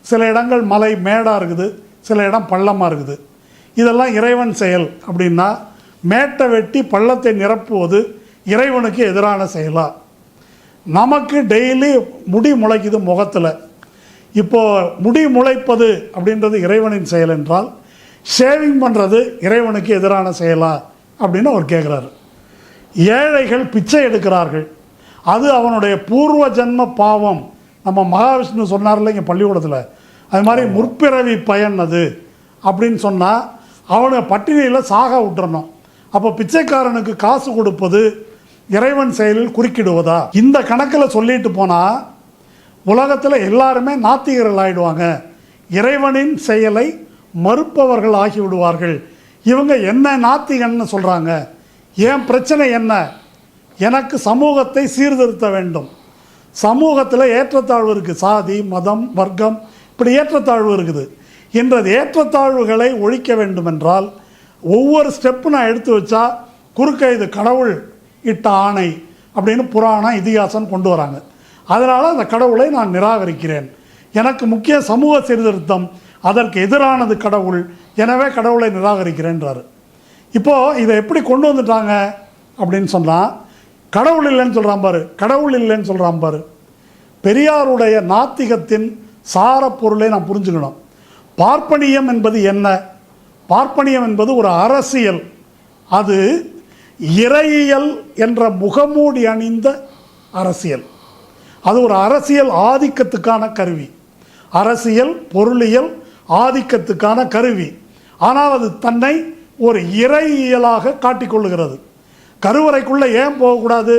சில இடங்கள் மலை மேடாக இருக்குது, சில இடம் பள்ளமாக இருக்குது. இதெல்லாம் இறைவன் செயல் அப்படின்னா மேட்டை வெட்டி பள்ளத்தை நிரப்புவது இறைவனுக்கு எதிரான செயலா? நமக்கு டெய்லி முடி முளைக்குது முகத்தில். இப்போது முடி முளைப்பது அப்படின்றது இறைவனின் செயல் என்றால் ஷேவிங் பண்ணுறது இறைவனுக்கு எதிரான செயலா அப்படின்னு அவர் கேட்குறாரு. ஏழைகள் பிச்சை எடுக்கிறார்கள், அது அவனுடைய பூர்வ ஜன்ம பாவம். நம்ம மகாவிஷ்ணு சொன்னார்ல இங்கே பள்ளிக்கூடத்தில், அது மாதிரி முற்பிறவி பயன் அது அப்படின்னு சொன்னால் அவனை பட்டினியில் சாக விட்டுறணும். அப்போ பிச்சைக்காரனுக்கு காசு கொடுப்பது இறைவன் செயலில் குறுக்கிடுவதா? இந்த கணக்கில் சொல்லிட்டு போனால் உலகத்தில் எல்லாருமே நாத்திகர்கள் ஆகிடுவாங்க, இறைவனின் செயலை மறுப்பவர்கள் ஆகிவிடுவார்கள். இவங்க என்ன நாத்திகன்னு சொல்கிறாங்க? ஏன் பிரச்சனை என்ன? எனக்கு சமூகத்தை சீர்திருத்த வேண்டும். சமூகத்தில் ஏற்றத்தாழ்வு இருக்குது, சாதி மதம் வர்க்கம் இப்படி ஏற்றத்தாழ்வு இருக்குது. இன்றது ஏற்றத்தாழ்வுகளை ஒழிக்க வேண்டுமென்றால் ஒவ்வொரு ஸ்டெப்பு நான் எடுத்து வச்சா குறுக்க இது கடவுள் இட்ட ஆணை அப்படின்னு புராணம் இதிகாசம் கொண்டு வராங்க. அதனால் அந்த கடவுளை நான் நிராகரிக்கிறேன். எனக்கு முக்கிய சமூக சீர்திருத்தம், அதற்கு எதிரானது கடவுள், எனவே கடவுளை நிராகரிக்கிறேன்றாரு. இப்போது இதை எப்படி கொண்டு வந்துட்டாங்க அப்படின்னு சொன்னால், கடவுள் இல்லைன்னு சொல்கிறான் பாரு, கடவுள் இல்லைன்னு சொல்கிறான் பாரு. பெரியாருடைய நாத்திகத்தின் சாரப்பொருளை நான் புரிஞ்சுக்கணும். பார்ப்பனியம் என்பது என்ன? பார்ப்பனியம் என்பது ஒரு அரசியல். அது இறையியல் என்ற முகமூடி அணிந்த அரசியல். அது ஒரு அரசியல் ஆதிக்கத்துக்கான கருவி, அரசியல் பொருளியல் ஆதிக்கத்துக்கான கருவி. ஆனால் அது தன்னை ஒரு இறையியலாக காட்டிக்கொள்ளுகிறது. கருவறைக்குள்ளே ஏன் போகக்கூடாது?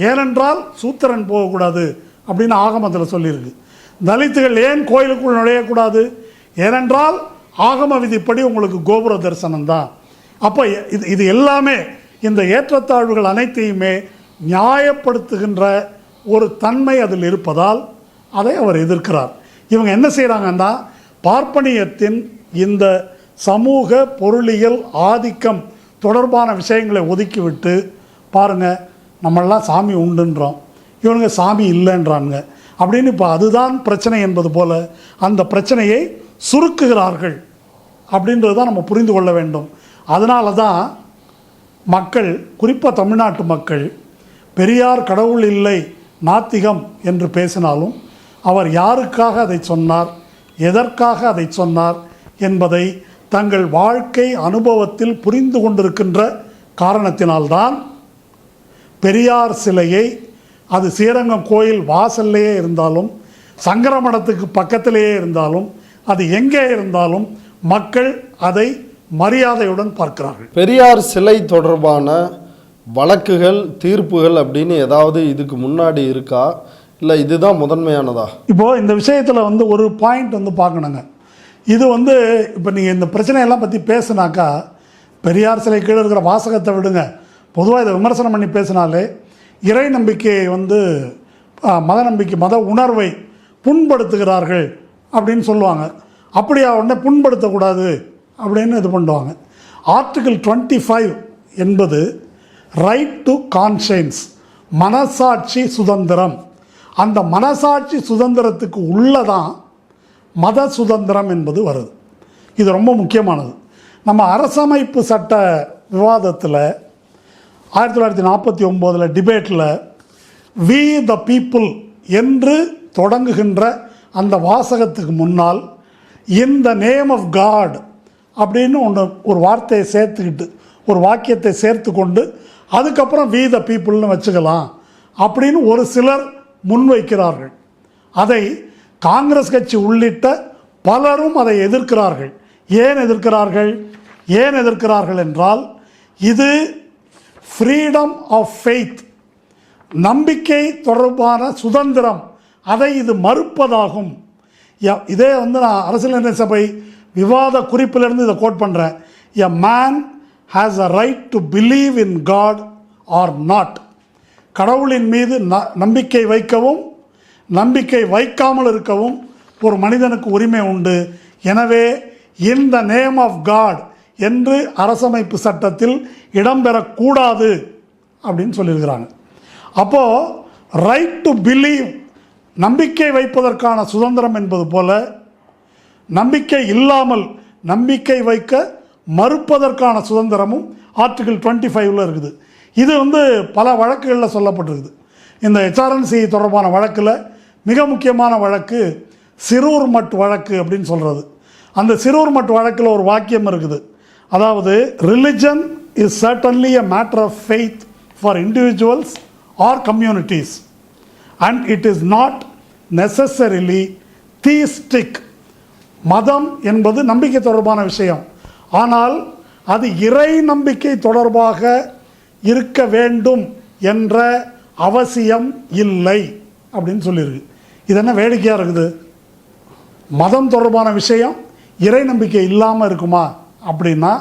ஏனென்றால் சூத்திரன் போகக்கூடாது அப்படின்னு ஆகமத்தில் சொல்லியிருக்கு. தலித்துகள் ஏன் கோயிலுக்குள் நுழையக்கூடாது? ஏனென்றால் ஆகம விதிப்படி உங்களுக்கு கோபுர தரிசனம் தான். அப்போ இது எல்லாமே இந்த ஏற்றத்தாழ்வுகள் அனைத்தையுமே நியாயப்படுத்துகின்ற ஒரு தன்மை அதில் இருப்பதால் அதை அவர் எதிர்க்கிறார். இவங்க என்ன செய்கிறாங்கன்னா, பார்ப்பனியத்தின் இந்த சமூக பொருளியல் ஆதிக்கம் தொடர்பான விஷயங்களை ஒதுக்கிவிட்டு, பாருங்கள் நம்மளாம் சாமி உண்டுன்றோம், இவனுங்க சாமி இல்லைன்றாங்க அப்படின்னு. இப்போ அதுதான் பிரச்சனை என்பது போல் அந்த பிரச்சனையை சுருக்குகிறார்கள் அப்படின்றது தான் நம்ம புரிந்து கொள்ள வேண்டும். அதனால தான் மக்கள், குறிப்பாக தமிழ்நாட்டு மக்கள், பெரியார் கடவுள் இல்லை நாத்திகம் என்று பேசினாலும் அவர் யாருக்காக அதை சொன்னார், எதற்காக அதை சொன்னார் என்பதை தங்கள் வாழ்க்கை அனுபவத்தில் புரிந்து கொண்டிருக்கின்ற காரணத்தினால்தான் பெரியார் சிலையை அது ஸ்ரீரங்கம் கோயில் வாசல்லையே இருந்தாலும் சங்கரமடத்துக்கு பக்கத்திலேயே இருந்தாலும் அது எங்கே இருந்தாலும் மக்கள் அதை மரியாதையுடன் பார்க்கிறார்கள். பெரியார் சிலை தொடர்பான வழக்குகள் தீர்ப்புகள் அப்படின்னு ஏதாவது இதுக்கு முன்னாடி இருக்கா, இல்லை இதுதான் முதன்மையானதா? இப்போது இந்த விஷயத்தில் ஒரு பாயிண்ட் பார்க்கணுங்க. இது இப்போ நீங்கள் இந்த பிரச்சனையெல்லாம் பற்றி பேசுனாக்கா பெரியார் சிலை கீழே இருக்கிற வாசகத்தை விடுங்க, பொதுவாக இதை விமர்சனம் பண்ணி பேசினாலே இறை நம்பிக்கையை மத நம்பிக்கை மத உணர்வை புண்படுத்துகிறார்கள் அப்படின்னு சொல்லுவாங்க. அப்படியா உடனே புண்படுத்தக்கூடாது அப்படின்னு இது பண்ணுவாங்க. ஆர்டிகிள் 25 என்பது ரைட் டு கான்ஷியன்ஸ், மனசாட்சி சுதந்திரம். அந்த மனசாட்சி சுதந்திரத்துக்கு உள்ளதான் மத சுதந்திரம் என்பது வருது. இது ரொம்ப முக்கியமானது. நம்ம அரசமைப்பு சட்ட விவாதத்தில் 1949 டிபேட்டில் வி த பீப்புள் என்று தொடங்குகின்ற அந்த வாசகத்துக்கு முன்னால் இன் த நேம் ஆஃப் காட் அப்படின்னு ஒரு வார்த்தையை சேர்த்துக்கிட்டு ஒரு வாக்கியத்தை சேர்த்து கொண்டு அதுக்கப்புறம் வி த பீப்புள்னு வச்சுக்கலாம் அப்படின்னு ஒரு சிலர் முன்வைக்கிறார்கள். அதை காங்கிரஸ் கட்சி உள்ளிட்ட பலரும் அதை எதிர்க்கிறார்கள். ஏன் எதிர்க்கிறார்கள் என்றால் இது ஃப்ரீடம் ஆஃப் ஃபெய்த், நம்பிக்கை தொடர்பான சுதந்திரம், அதை இது மறுப்பதாகும். இதே நான் அரசியல் சபை விவாத குறிப்பிலிருந்து இதை கோட் பண்ணுறேன். A man has a right to believe in God or not. கடவுளின் மீது நம்பிக்கை வைக்கவும் நம்பிக்கை வைக்காமல் இருக்கவும் ஒரு மனிதனுக்கு உரிமை உண்டு. எனவே இன் த நேம் ஆஃப் காட் என்று அரசமைப்பு சட்டத்தில் இடம்பெறக்கூடாது அப்படின்னு சொல்லியிருக்கிறாங்க. அப்போது ரைட் டு பிலீவ், நம்பிக்கை வைப்பதற்கான சுதந்திரம் என்பது போல நம்பிக்கை இல்லாமல் நம்பிக்கை வைக்க மறுப்பதற்கான சுதந்திரமும் ஆர்டிகிள் 25 இருக்குது. இது பல வழக்குகளில் சொல்லப்பட்டிருக்குது. இந்த HRNC தொடர்பான வழக்கில் மிக முக்கியமான வழக்கு சிரூர் மட் வழக்கு அப்படின்னு சொல்கிறது. அந்த சிரூர் மட் வழக்கில் ஒரு வாக்கியம் இருக்குது. அதாவது religion is certainly a matter of faith for individuals or communities and it is not necessarily theistic. மதம் என்பது நம்பிக்கை தொடர்பான விஷயம், ஆனால் அது இறை நம்பிக்கை தொடர்பாக இருக்க வேண்டும் என்ற அவசியம் இல்லை அப்படின்னு சொல்லியிருக்கு. இது என்ன வேடிக்கையாக இருக்குது? மதம் தொடர்பான விஷயம் இறை நம்பிக்கை இல்லாமல் இருக்குமா அப்படின்னா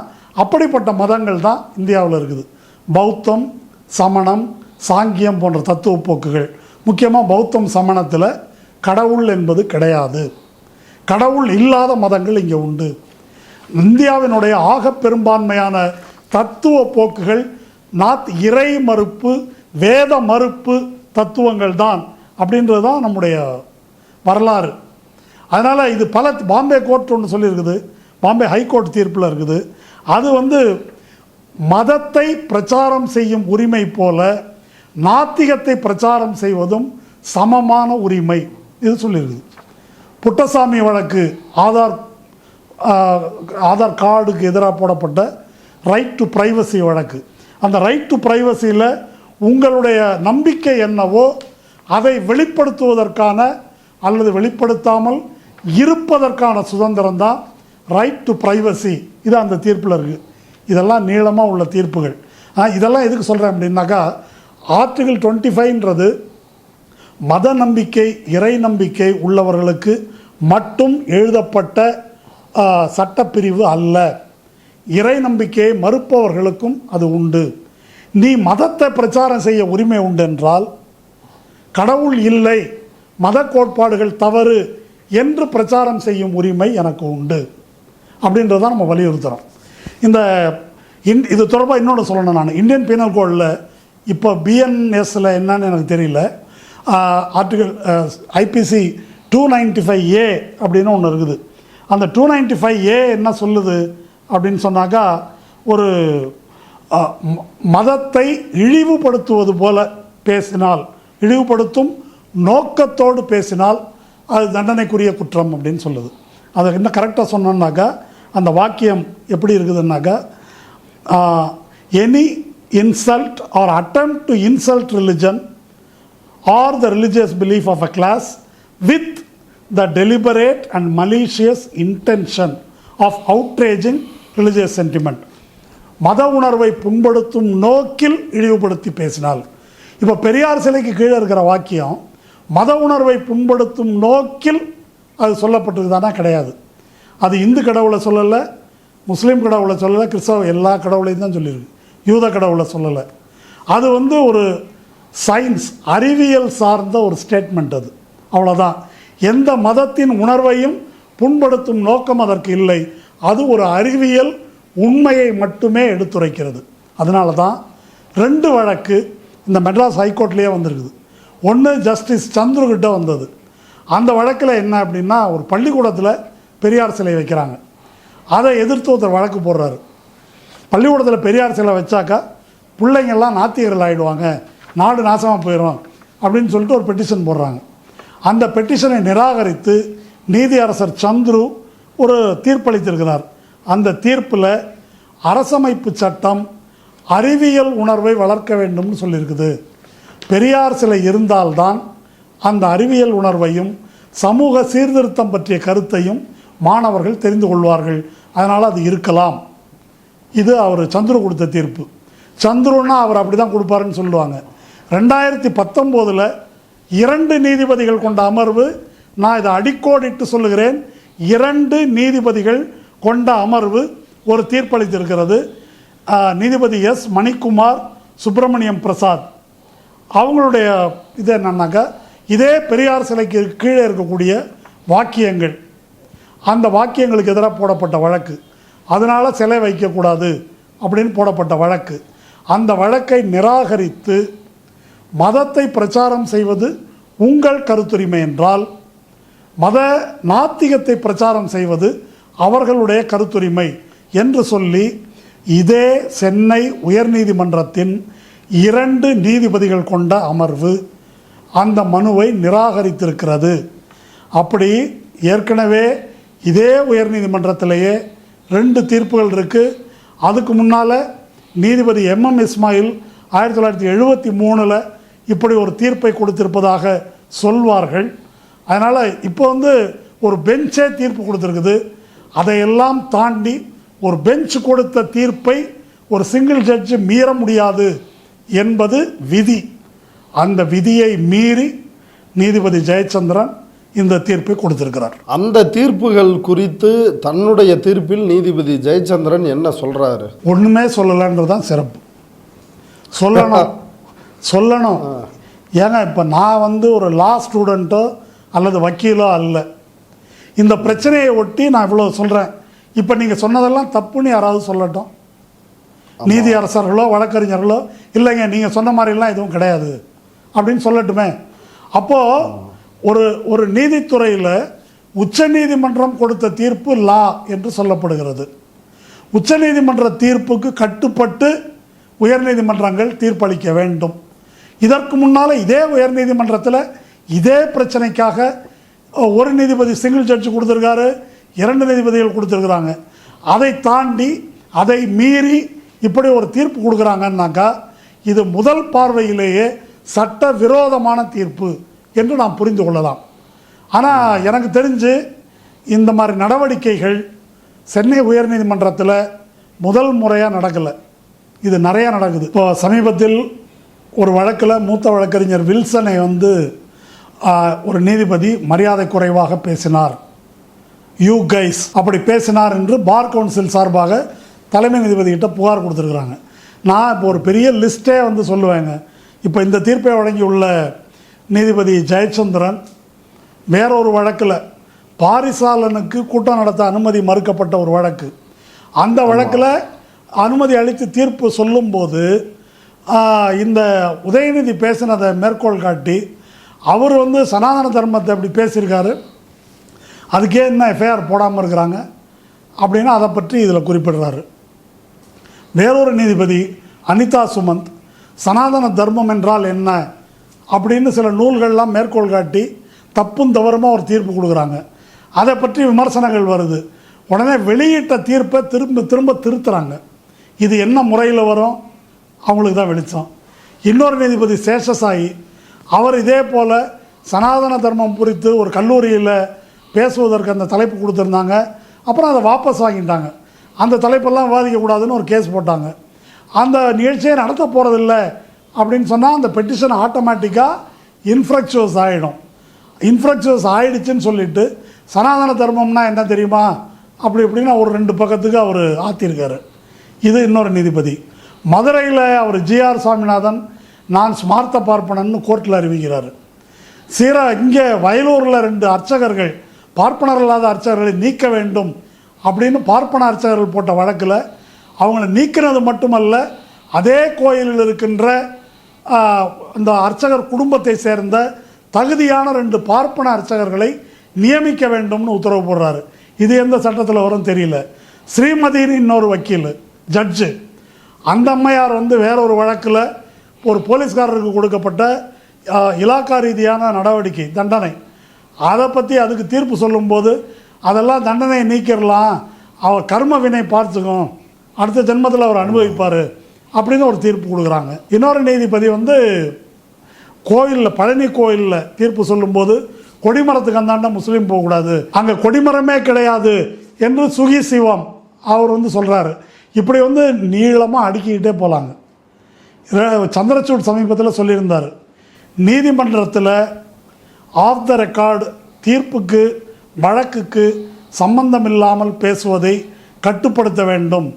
அப்படிப்பட்ட மதங்கள் தான் இந்தியாவில் இருக்குது. பௌத்தம், சமணம், சாங்கியம் போன்ற தத்துவ போக்குகள். முக்கியமாக பௌத்தம் சமணத்தில் கடவுள் என்பது கிடையாது. கடவுள் இல்லாத மதங்கள் இங்கே உண்டு. இந்தியாவினுடைய ஆக பெரும்பான்மையான தத்துவ போக்குகள் இறை மறுப்பு, வேத மறுப்பு தத்துவங்கள் தான் அப்படின்றது தான் நம்முடைய வரலாறு. அதனால் இது பல பாம்பே கோர்ட் ஒன்று சொல்லியிருக்குது, பாம்பே ஹைகோர்ட் தீர்ப்பில் இருக்குது. அது மதத்தை பிரச்சாரம் செய்யும் உரிமை போல நாத்திகத்தை பிரச்சாரம் செய்வதும் சமமான உரிமை இது சொல்லியிருக்குது. புட்டசாமி வழக்கு ஆதார் கார்டுக்கு எதிராக போடப்பட்ட ரைட் டு ப்ரைவசி வழக்கு. அந்த ரைட் டு ப்ரைவசியில் உங்களுடைய நம்பிக்கை என்னவோ அதை வெளிப்படுத்துவதற்கான அல்லது வெளிப்படுத்தாமல் இருப்பதற்கான சுதந்திரம் தான் ரைட் டு ப்ரைவசி. இது அந்த தீர்ப்பில் இருக்குது. இதெல்லாம் நீளமாக உள்ள தீர்ப்புகள். இதெல்லாம் எதுக்கு சொல்கிறேன் அப்படின்னாக்கா, ஆர்டிகிள் 25ன்றது மத நம்பிக்கை இறை நம்பிக்கை உள்ளவர்களுக்கு மட்டும் எழுதப்பட்ட சட்டப்பிரிவு அல்ல. இறை நம்பிக்கையை மறுப்பவர்களுக்கும் அது உண்டு. நீ மதத்தை பிரச்சாரம் செய்ய உரிமை உண்டு என்றால் கடவுள் இல்லை, மத கோட்பாடுகள் தவறு என்று பிரச்சாரம் செய்யும் உரிமை எனக்கு உண்டு அப்படின்றதான் நம்ம வலியுறுத்துகிறோம். இது தொடர்பாக இன்னொன்று சொல்லணும். நான் இந்தியன் பீனல் கோடில் இப்போ பிஎன்எஸ்ல என்னன்னு எனக்கு தெரியல, ஆர்டிகல் ஐபிசி 295A அப்படின்னு ஒன்று இருக்குது. அந்த 295A என்ன சொல்லுது அப்படின்னு சொன்னாக்கா, ஒரு மதத்தை இழிவுபடுத்துவது போல பேசினால், இழிவுபடுத்தும் நோக்கத்தோடு பேசினால் அது தண்டனைக்குரிய குற்றம் அப்படின்னு சொல்லுது. அதை என்ன கரெக்டாக சொன்னோன்னாக்கா, அந்த வாக்கியம் எப்படி இருக்குதுன்னாக்கா, any insult or attempt to insult religion or the religious belief of a class with the deliberate and malicious intention of outraging religious sentiment. மத உணர்வை புண்படுத்தும் நோக்கில் இழிவுபடுத்தி பேசினால். இப்போ பெரியார் சிலைக்கு கீழே இருக்கிற வாக்கியம் மத உணர்வை புண்படுத்தும் நோக்கில் அது சொல்லப்பட்டிருக்குதானா? கிடையாது. அது இந்து கடவுளை சொல்லலை, முஸ்லீம் கடவுளை சொல்லலை, கிறிஸ்தவ எல்லா கடவுளையும் தான் சொல்லியிருக்கு, யூத கடவுளை சொல்லலை. அது ஒரு சயின்ஸ் அறிவியல் சார்ந்த ஒரு ஸ்டேட்மெண்ட். அது அவ்வளோதான். எந்த மதத்தின் உணர்வையும் புண்படுத்தும் நோக்கம் அதற்கு இல்லை. அது ஒரு அறிவியல் உண்மையை மட்டுமே எடுத்துரைக்கிறது. அதனால தான் 2 வழக்கு இந்த மெட்ராஸ் ஹைகோர்ட்லேயே வந்திருக்குது. ஒன்று ஜஸ்டிஸ் சந்துருக்கிட்ட வந்தது. அந்த வழக்கில் என்ன அப்படின்னா, ஒரு பள்ளிக்கூடத்தில் பெரியார் சிலை வைக்கிறாங்க. அதை எதிர்த்து ஒருத்தர் வழக்கு போடுறாரு. பள்ளிக்கூடத்தில் பெரியார் சிலை வச்சாக்கா பிள்ளைங்கள்லாம் நாத்திகர்கள் ஆகிடுவாங்க, நாடு நாசமாக போயிடும் அப்படின்னு சொல்லிட்டு ஒரு பெட்டிஷன் போடுறாங்க. அந்த பெட்டிஷனை நிராகரித்து நீதியரசர் சந்துரு ஒரு தீர்ப்பளித்திருக்கிறார். அந்த தீர்ப்பில் அரசமைப்பு சட்டம் அறிவியல் உணர்வை வளர்க்க வேண்டும்னு சொல்லியிருக்குது. பெரியார் சிலை இருந்தால்தான் அந்த அறிவியல் உணர்வையும் சமூக சீர்திருத்தம் பற்றிய கருத்தையும் மாணவர்கள் தெரிந்து கொள்வார்கள். அதனால் அது இருக்கலாம். இது அவர் சந்துரு கொடுத்த தீர்ப்பு. சந்துருன்னா அவர் அப்படி தான் கொடுப்பாருன்னு சொல்லுவாங்க. 2019 2 நீதிபதிகள் கொண்ட அமர்வு, நான் இதை அடிக்கோடிட்டு சொல்லுகிறேன், 2 நீதிபதிகள் கொண்ட அமர்வு ஒரு தீர்ப்பளித்திருக்கிறது. நீதிபதி எஸ் மணிக்குமார், சுப்பிரமணியம் பிரசாத். அவங்களுடைய இது என்னன்னாக்கா, இதே பெரியார் சிலைக்கு கீழே இருக்கக்கூடிய வாக்கியங்கள், அந்த வாக்கியங்களுக்கு எதிராக போடப்பட்ட வழக்கு, அதனால் சிலை வைக்கக்கூடாது அப்படின்னு போடப்பட்ட வழக்கு. அந்த வழக்கை நிராகரித்து மதத்தை பிரச்சாரம் செய்வது உங்கள் கருத்துரிமை என்றால், மத நாத்திகத்தை பிரச்சாரம் செய்வது அவர்களுடைய கருத்துரிமை என்று சொல்லி இதே சென்னை உயர்நீதிமன்றத்தின் 2 நீதிபதிகள் கொண்ட அமர்வு அந்த மனுவை நிராகரித்திருக்கிறது. அப்படி ஏற்கனவே இதே உயர்நீதிமன்றத்திலேயே 2 தீர்ப்புகள் இருக்குது. அதுக்கு முன்னால் நீதிபதி MM இஸ்மாயில் 1973 இப்படி ஒரு தீர்ப்பை கொடுத்திருப்பதாக சொல்வார்கள். அதனால் இப்போ ஒரு பெஞ்சே தீர்ப்பு கொடுத்துருக்குது. அதையெல்லாம் தாண்டி ஒரு பெஞ்ச் கொடுத்த தீர்ப்பை ஒரு சிங்கிள் ஜட்ஜு மீற முடியாது என்பது விதி. அந்த விதியை மீறி நீதிபதி ஜெயச்சந்திரன் இந்த தீர்ப்பை கொடுத்திருக்கிறார். அந்த தீர்ப்புகள் குறித்து தன்னுடைய தீர்ப்பில் நீதிபதி ஜெயச்சந்திரன் என்ன சொல்றாரு? ஒண்ணுமே சொல்லலன்றதுதான் சிறப்பு. சொல்லணும். ஏன்னா இப்போ நான் ஒரு லா ஸ்டூடெண்ட்டோ அல்லது வக்கீலோ அல்ல. இந்த பிரச்சனையை ஒட்டி நான் இவ்வளோ சொல்கிறேன். இப்போ நீங்கள் சொன்னதெல்லாம் தப்புன்னு யாராவது சொல்லட்டும். நீதி அரசர்களோ வழக்கறிஞர்களோ இல்லைங்க நீங்கள் சொன்ன மாதிரிலாம் எதுவும் கிடையாது அப்படின்னு சொல்லட்டுமே. அப்போது ஒரு நீதித்துறையில் உச்சநீதிமன்றம் கொடுத்த தீர்ப்பு லா என்று சொல்லப்படுகிறது. உச்சநீதிமன்ற தீர்ப்புக்கு கட்டுப்பட்டு உயர்நீதிமன்றங்கள் தீர்ப்பளிக்க வேண்டும். இதற்கு முன்னால் இதே உயர்நீதிமன்றத்தில் இதே பிரச்சனைக்காக ஒரு நீதிபதி சிங்கிள் ஜட்ஜ் கொடுத்துருக்காரு, 2 நீதிபதிகள் கொடுத்துருக்குறாங்க. அதை தாண்டி அதை மீறி இப்படி ஒரு தீர்ப்பு கொடுக்குறாங்கன்னாக்கா இது முதல் பார்வையிலேயே சட்ட விரோதமான தீர்ப்பு என்று நாம் புரிந்து கொள்ளலாம். ஆனால் எனக்கு தெரிஞ்சு இந்த மாதிரி நடவடிக்கைகள் சென்னை உயர்நீதிமன்றத்தில் முதல் முறையாக நடக்கலை. இது நிறையா நடக்குது. இப்போ சமீபத்தில் ஒரு வழக்கில் மூத்த வழக்கறிஞர் வில்சனை ஒரு நீதிபதி மரியாதை குறைவாக பேசினார், யூ கைஸ் அப்படி பேசினார் என்று பார் கவுன்சில் சார்பாக தலைமை நீதிபதிகிட்ட புகார் கொடுத்துருக்குறாங்க. நான் இப்போ ஒரு பெரிய லிஸ்ட்டே சொல்லுவேங்க. இப்போ இந்த தீர்ப்பை வழங்கியுள்ள நீதிபதி ஜெயச்சந்திரன் வேறொரு வழக்கில் பாரிசாலனுக்கு கூட்டம் நடத்த அனுமதி மறுக்கப்பட்ட ஒரு வழக்கு, அந்த வழக்கில் அனுமதி அளித்து தீர்ப்பு சொல்லும்போது இந்த உதயநிதி பேசினதை மேற்கோள் காட்டி அவர் சனாதன தர்மத்தை அப்படி பேசியிருக்காரு, அதுக்கே என்ன எஃப்ஐஆர் போடாமல் இருக்கிறாங்க அப்படின்னு அதை பற்றி இதில் குறிப்பிடுறாரு. வேறொரு நீதிபதி அனிதா சுமந்த் சனாதன தர்மம் என்றால் என்ன அப்படின்னு சில நூல்கள்லாம் மேற்கோள் காட்டி தப்பும் தவறுமாக ஒரு தீர்ப்பு கொடுக்குறாங்க. அதை பற்றி விமர்சனங்கள் வருது. உடனே வெளியிட்ட தீர்ப்பை திரும்ப திரும்ப திருத்துறாங்க. இது என்ன முறையில் வரும்? அவங்களுக்கு தான் வெளிச்சம். இன்னொரு நீதிபதி சேஷசாயி, அவர் இதே போல் சனாதன தர்மம் குறித்து ஒரு கல்லூரியில் பேசுவதற்கு அந்த தலைப்பு கொடுத்துருந்தாங்க. அப்புறம் அதை வாபஸ் வாங்கிட்டாங்க. அந்த தலைப்பெல்லாம் விவாதிக்கக்கூடாதுன்னு ஒரு கேஸ் போட்டாங்க. அந்த நிகழ்ச்சியை நடத்த போகிறதில்ல அப்படின்னு சொன்னால் அந்த பெட்டிஷன் ஆட்டோமேட்டிக்காக இன்ஃப்ரக்சுவஸ் ஆகிடும். இன்ஃப்ரக்சுவஸ் ஆகிடுச்சின்னு சொல்லிவிட்டு சனாதன தர்மம்னா என்ன தெரியுமா அப்படி இப்படின்னு ஒரு 2 பக்கத்துக்கு அவர் ஆற்றிருக்காரு. இது இன்னொரு நீதிபதி. மதுரையில் அவர் ஜிஆர் சுவாமிநாதன் நான் ஸ்மார்த்த பார்ப்பனன்னு கோர்ட்டில் அறிவிக்கிறார். இங்கே வயலூரில் 2 அர்ச்சகர்கள் பார்ப்பனர் இல்லாத அர்ச்சகர்களை நீக்க வேண்டும் அப்படின்னு பார்ப்பன அர்ச்சகர்கள் போட்ட வழக்கில் அவங்கள நீக்கினது மட்டுமல்ல, அதே கோயிலில் இருக்கின்ற அந்த அர்ச்சகர் குடும்பத்தை சேர்ந்த தகுதியான 2 பார்ப்பன அர்ச்சகர்களை நியமிக்க வேண்டும்னு உத்தரவு போடுறாரு. இது எந்த சட்டத்தில் வரும் தெரியல. ஸ்ரீமதின்னு இன்னொரு வக்கீல் ஜட்ஜு, அந்த அம்மையார் வேற ஒரு வழக்கில் ஒரு போலீஸ்காரருக்கு கொடுக்கப்பட்ட இலாக்கா ரீதியான நடவடிக்கை தண்டனை, அதை பற்றி அதுக்கு தீர்ப்பு சொல்லும்போது அதெல்லாம் தண்டனையை நீக்கிடலாம், அவர் கர்ம வினை பார்த்துக்கும், அடுத்த ஜென்மத்தில் அவர் அனுபவிப்பார் அப்படின்னு ஒரு தீர்ப்பு கொடுக்குறாங்க. இன்னொரு நீதிபதி கோயிலில் பழனி கோயிலில் தீர்ப்பு சொல்லும்போது கொடிமரத்துக்கு அந்தாண்ட முஸ்லீம் போகக்கூடாது, அங்கே கொடிமரமே கிடையாது என்று சுகி சிவம் அவர் சொல்கிறாரு. இப்படி நீளமாக அடுக்கிக்கிட்டே போகலாங்க. சந்திரசூட் சமீபத்தில் சொல்லியிருந்தார், நீதிமன்றத்தில் ஆஃப் த ரெக்கார்டு தீர்ப்புக்கு வழக்குக்கு சம்பந்தமில்லாமல் பேசுவதை கட்டுப்படுத்த வேண்டும்.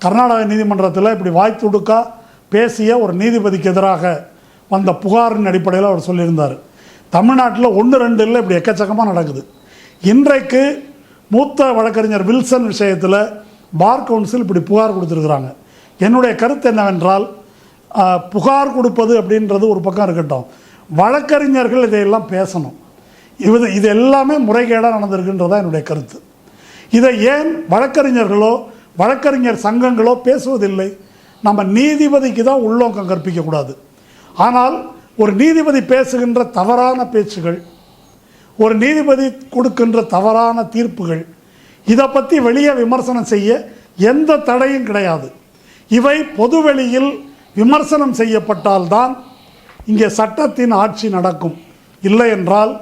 கர்நாடக நீதிமன்றத்தில் இப்படி வாய் துடுக்கா பேசிய ஒரு நீதிபதிக்கு எதிராக வந்த புகாரின் அடிப்படையில் அவர் சொல்லியிருந்தார். தமிழ்நாட்டில் 1-2 இல்லை, இப்படி எக்கச்சக்கமாக நடக்குது. இன்றைக்கு மூத்த வழக்கறிஞர் வில்சன் விஷயத்தில் பார் கவுன்சில் இப்படி புகார் கொடுத்துருக்குறாங்க. என்னுடைய கருத்து என்னவென்றால், புகார் கொடுப்பது அப்படின்றது ஒரு பக்கம் இருக்கட்டும், வழக்கறிஞர்கள் இதையெல்லாம் பேசணும். இது எல்லாமே முறைகேடாக நடந்திருக்குன்றதான் என்னுடைய கருத்து. இதை ஏன் வழக்கறிஞர்களோ வழக்கறிஞர் சங்கங்களோ பேசுவதில்லை? நம்ம நீதிபதிக்கு தான் உள்நோக்கம் கற்பிக்கக்கூடாது. ஆனால் ஒரு நீதிபதி பேசுகின்ற தவறான பேச்சுகள், ஒரு நீதிபதி கொடுக்கின்ற தவறான தீர்ப்புகள், இதை பற்றி வெளியே விமர்சனம் செய்ய எந்த தடையும் கிடையாது. இவை பொதுவெளியில் விமர்சனம் செய்யப்பட்டால்தான் இங்கே சட்டத்தின் ஆட்சி நடக்கும். இல்லை என்றால்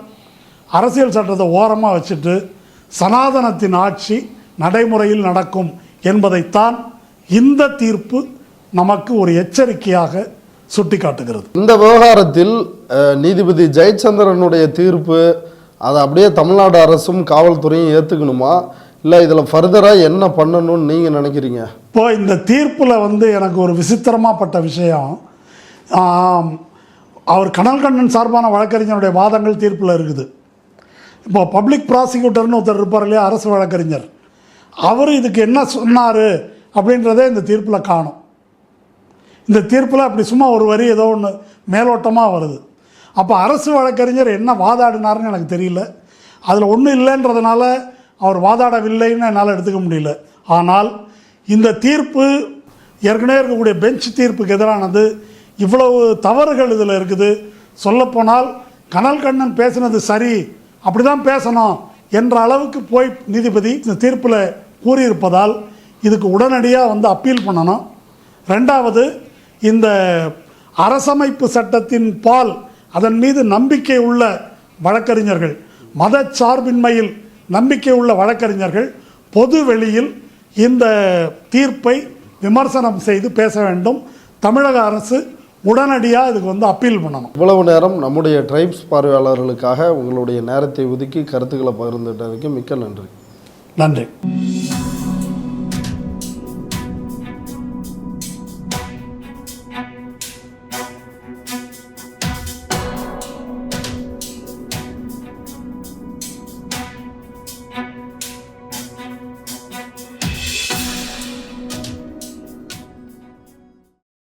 அரசியல் சட்டத்தை ஓரமாக வச்சுட்டு சனாதனத்தின் ஆட்சி நடைமுறையில் நடக்கும் என்பதைத்தான் இந்த தீர்ப்பு நமக்கு ஒரு எச்சரிக்கையாக சுட்டி காட்டுகிறது. இந்த விவகாரத்தில் நீதிபதி ஜெயச்சந்திரனுடைய தீர்ப்பு அதை அப்படியே தமிழ்நாடு அரசும் காவல்துறையும் ஏற்றுக்கணுமா, இல்லை இதில் ஃபர்தராக என்ன பண்ணணும்னு நீங்கள் நினைக்கிறீங்க? இப்போ இந்த தீர்ப்பில் எனக்கு ஒரு விசித்திரமாகப்பட்ட விஷயம், அவர் கனல்கண்ணன் சார்பான வழக்கறிஞருடைய வாதங்கள் தீர்ப்பில் இருக்குது. இப்போ பப்ளிக் ப்ராசிக்யூட்டர்னு ஒருத்தர் இருப்பார் இல்லையா, அரசு வழக்கறிஞர், அவர் இதுக்கு என்ன சொன்னார் அப்படின்றதே இந்த தீர்ப்பில் காணும். இந்த தீர்ப்பில் அப்படி சும்மா ஒரு வரி ஏதோ ஒன்று மேலோட்டமாக வருது. அப்போ அரசு வழக்கறிஞர் என்ன வாதாடினார்னு எனக்கு தெரியல. அதில் ஒன்றும் இல்லைன்றதுனால அவர் வாதாடவில்லைன்னு என்னால் எடுத்துக்க முடியல. ஆனால் இந்த தீர்ப்பு ஏற்கனவே இருக்கக்கூடிய பெஞ்ச் தீர்ப்புக்கு எதிரானது. இவ்வளவு தவறுகள் இதில் இருக்குது. சொல்லப்போனால் கனல்கண்ணன் பேசினது சரி, அப்படி தான் பேசணும் என்ற அளவுக்கு போய் நீதிபதி இந்த தீர்ப்பில் கூறியிருப்பதால் இதுக்கு உடனடியாக அப்பீல் பண்ணணும். ரெண்டாவது, இந்த அரசமைப்பு சட்டத்தின் பால் அதன் மீது நம்பிக்கை உள்ள வழக்கறிஞர்கள், மதச்சார்பின்மையில் நம்பிக்கை உள்ள வழக்கறிஞர்கள் பொது வெளியில் இந்த தீர்ப்பை விமர்சனம் செய்து பேச வேண்டும். தமிழக அரசு உடனடியாக இதுக்கு அப்பீல் பண்ணணும். இவ்வளவு நேரம் நம்முடைய ட்ரைப்ஸ் பார்வையாளர்களுக்காக உங்களுடைய நேரத்தை ஒதுக்கி கருத்துக்களை பகிர்ந்துட்டதுக்கு மிக்க நன்றி. நன்றி.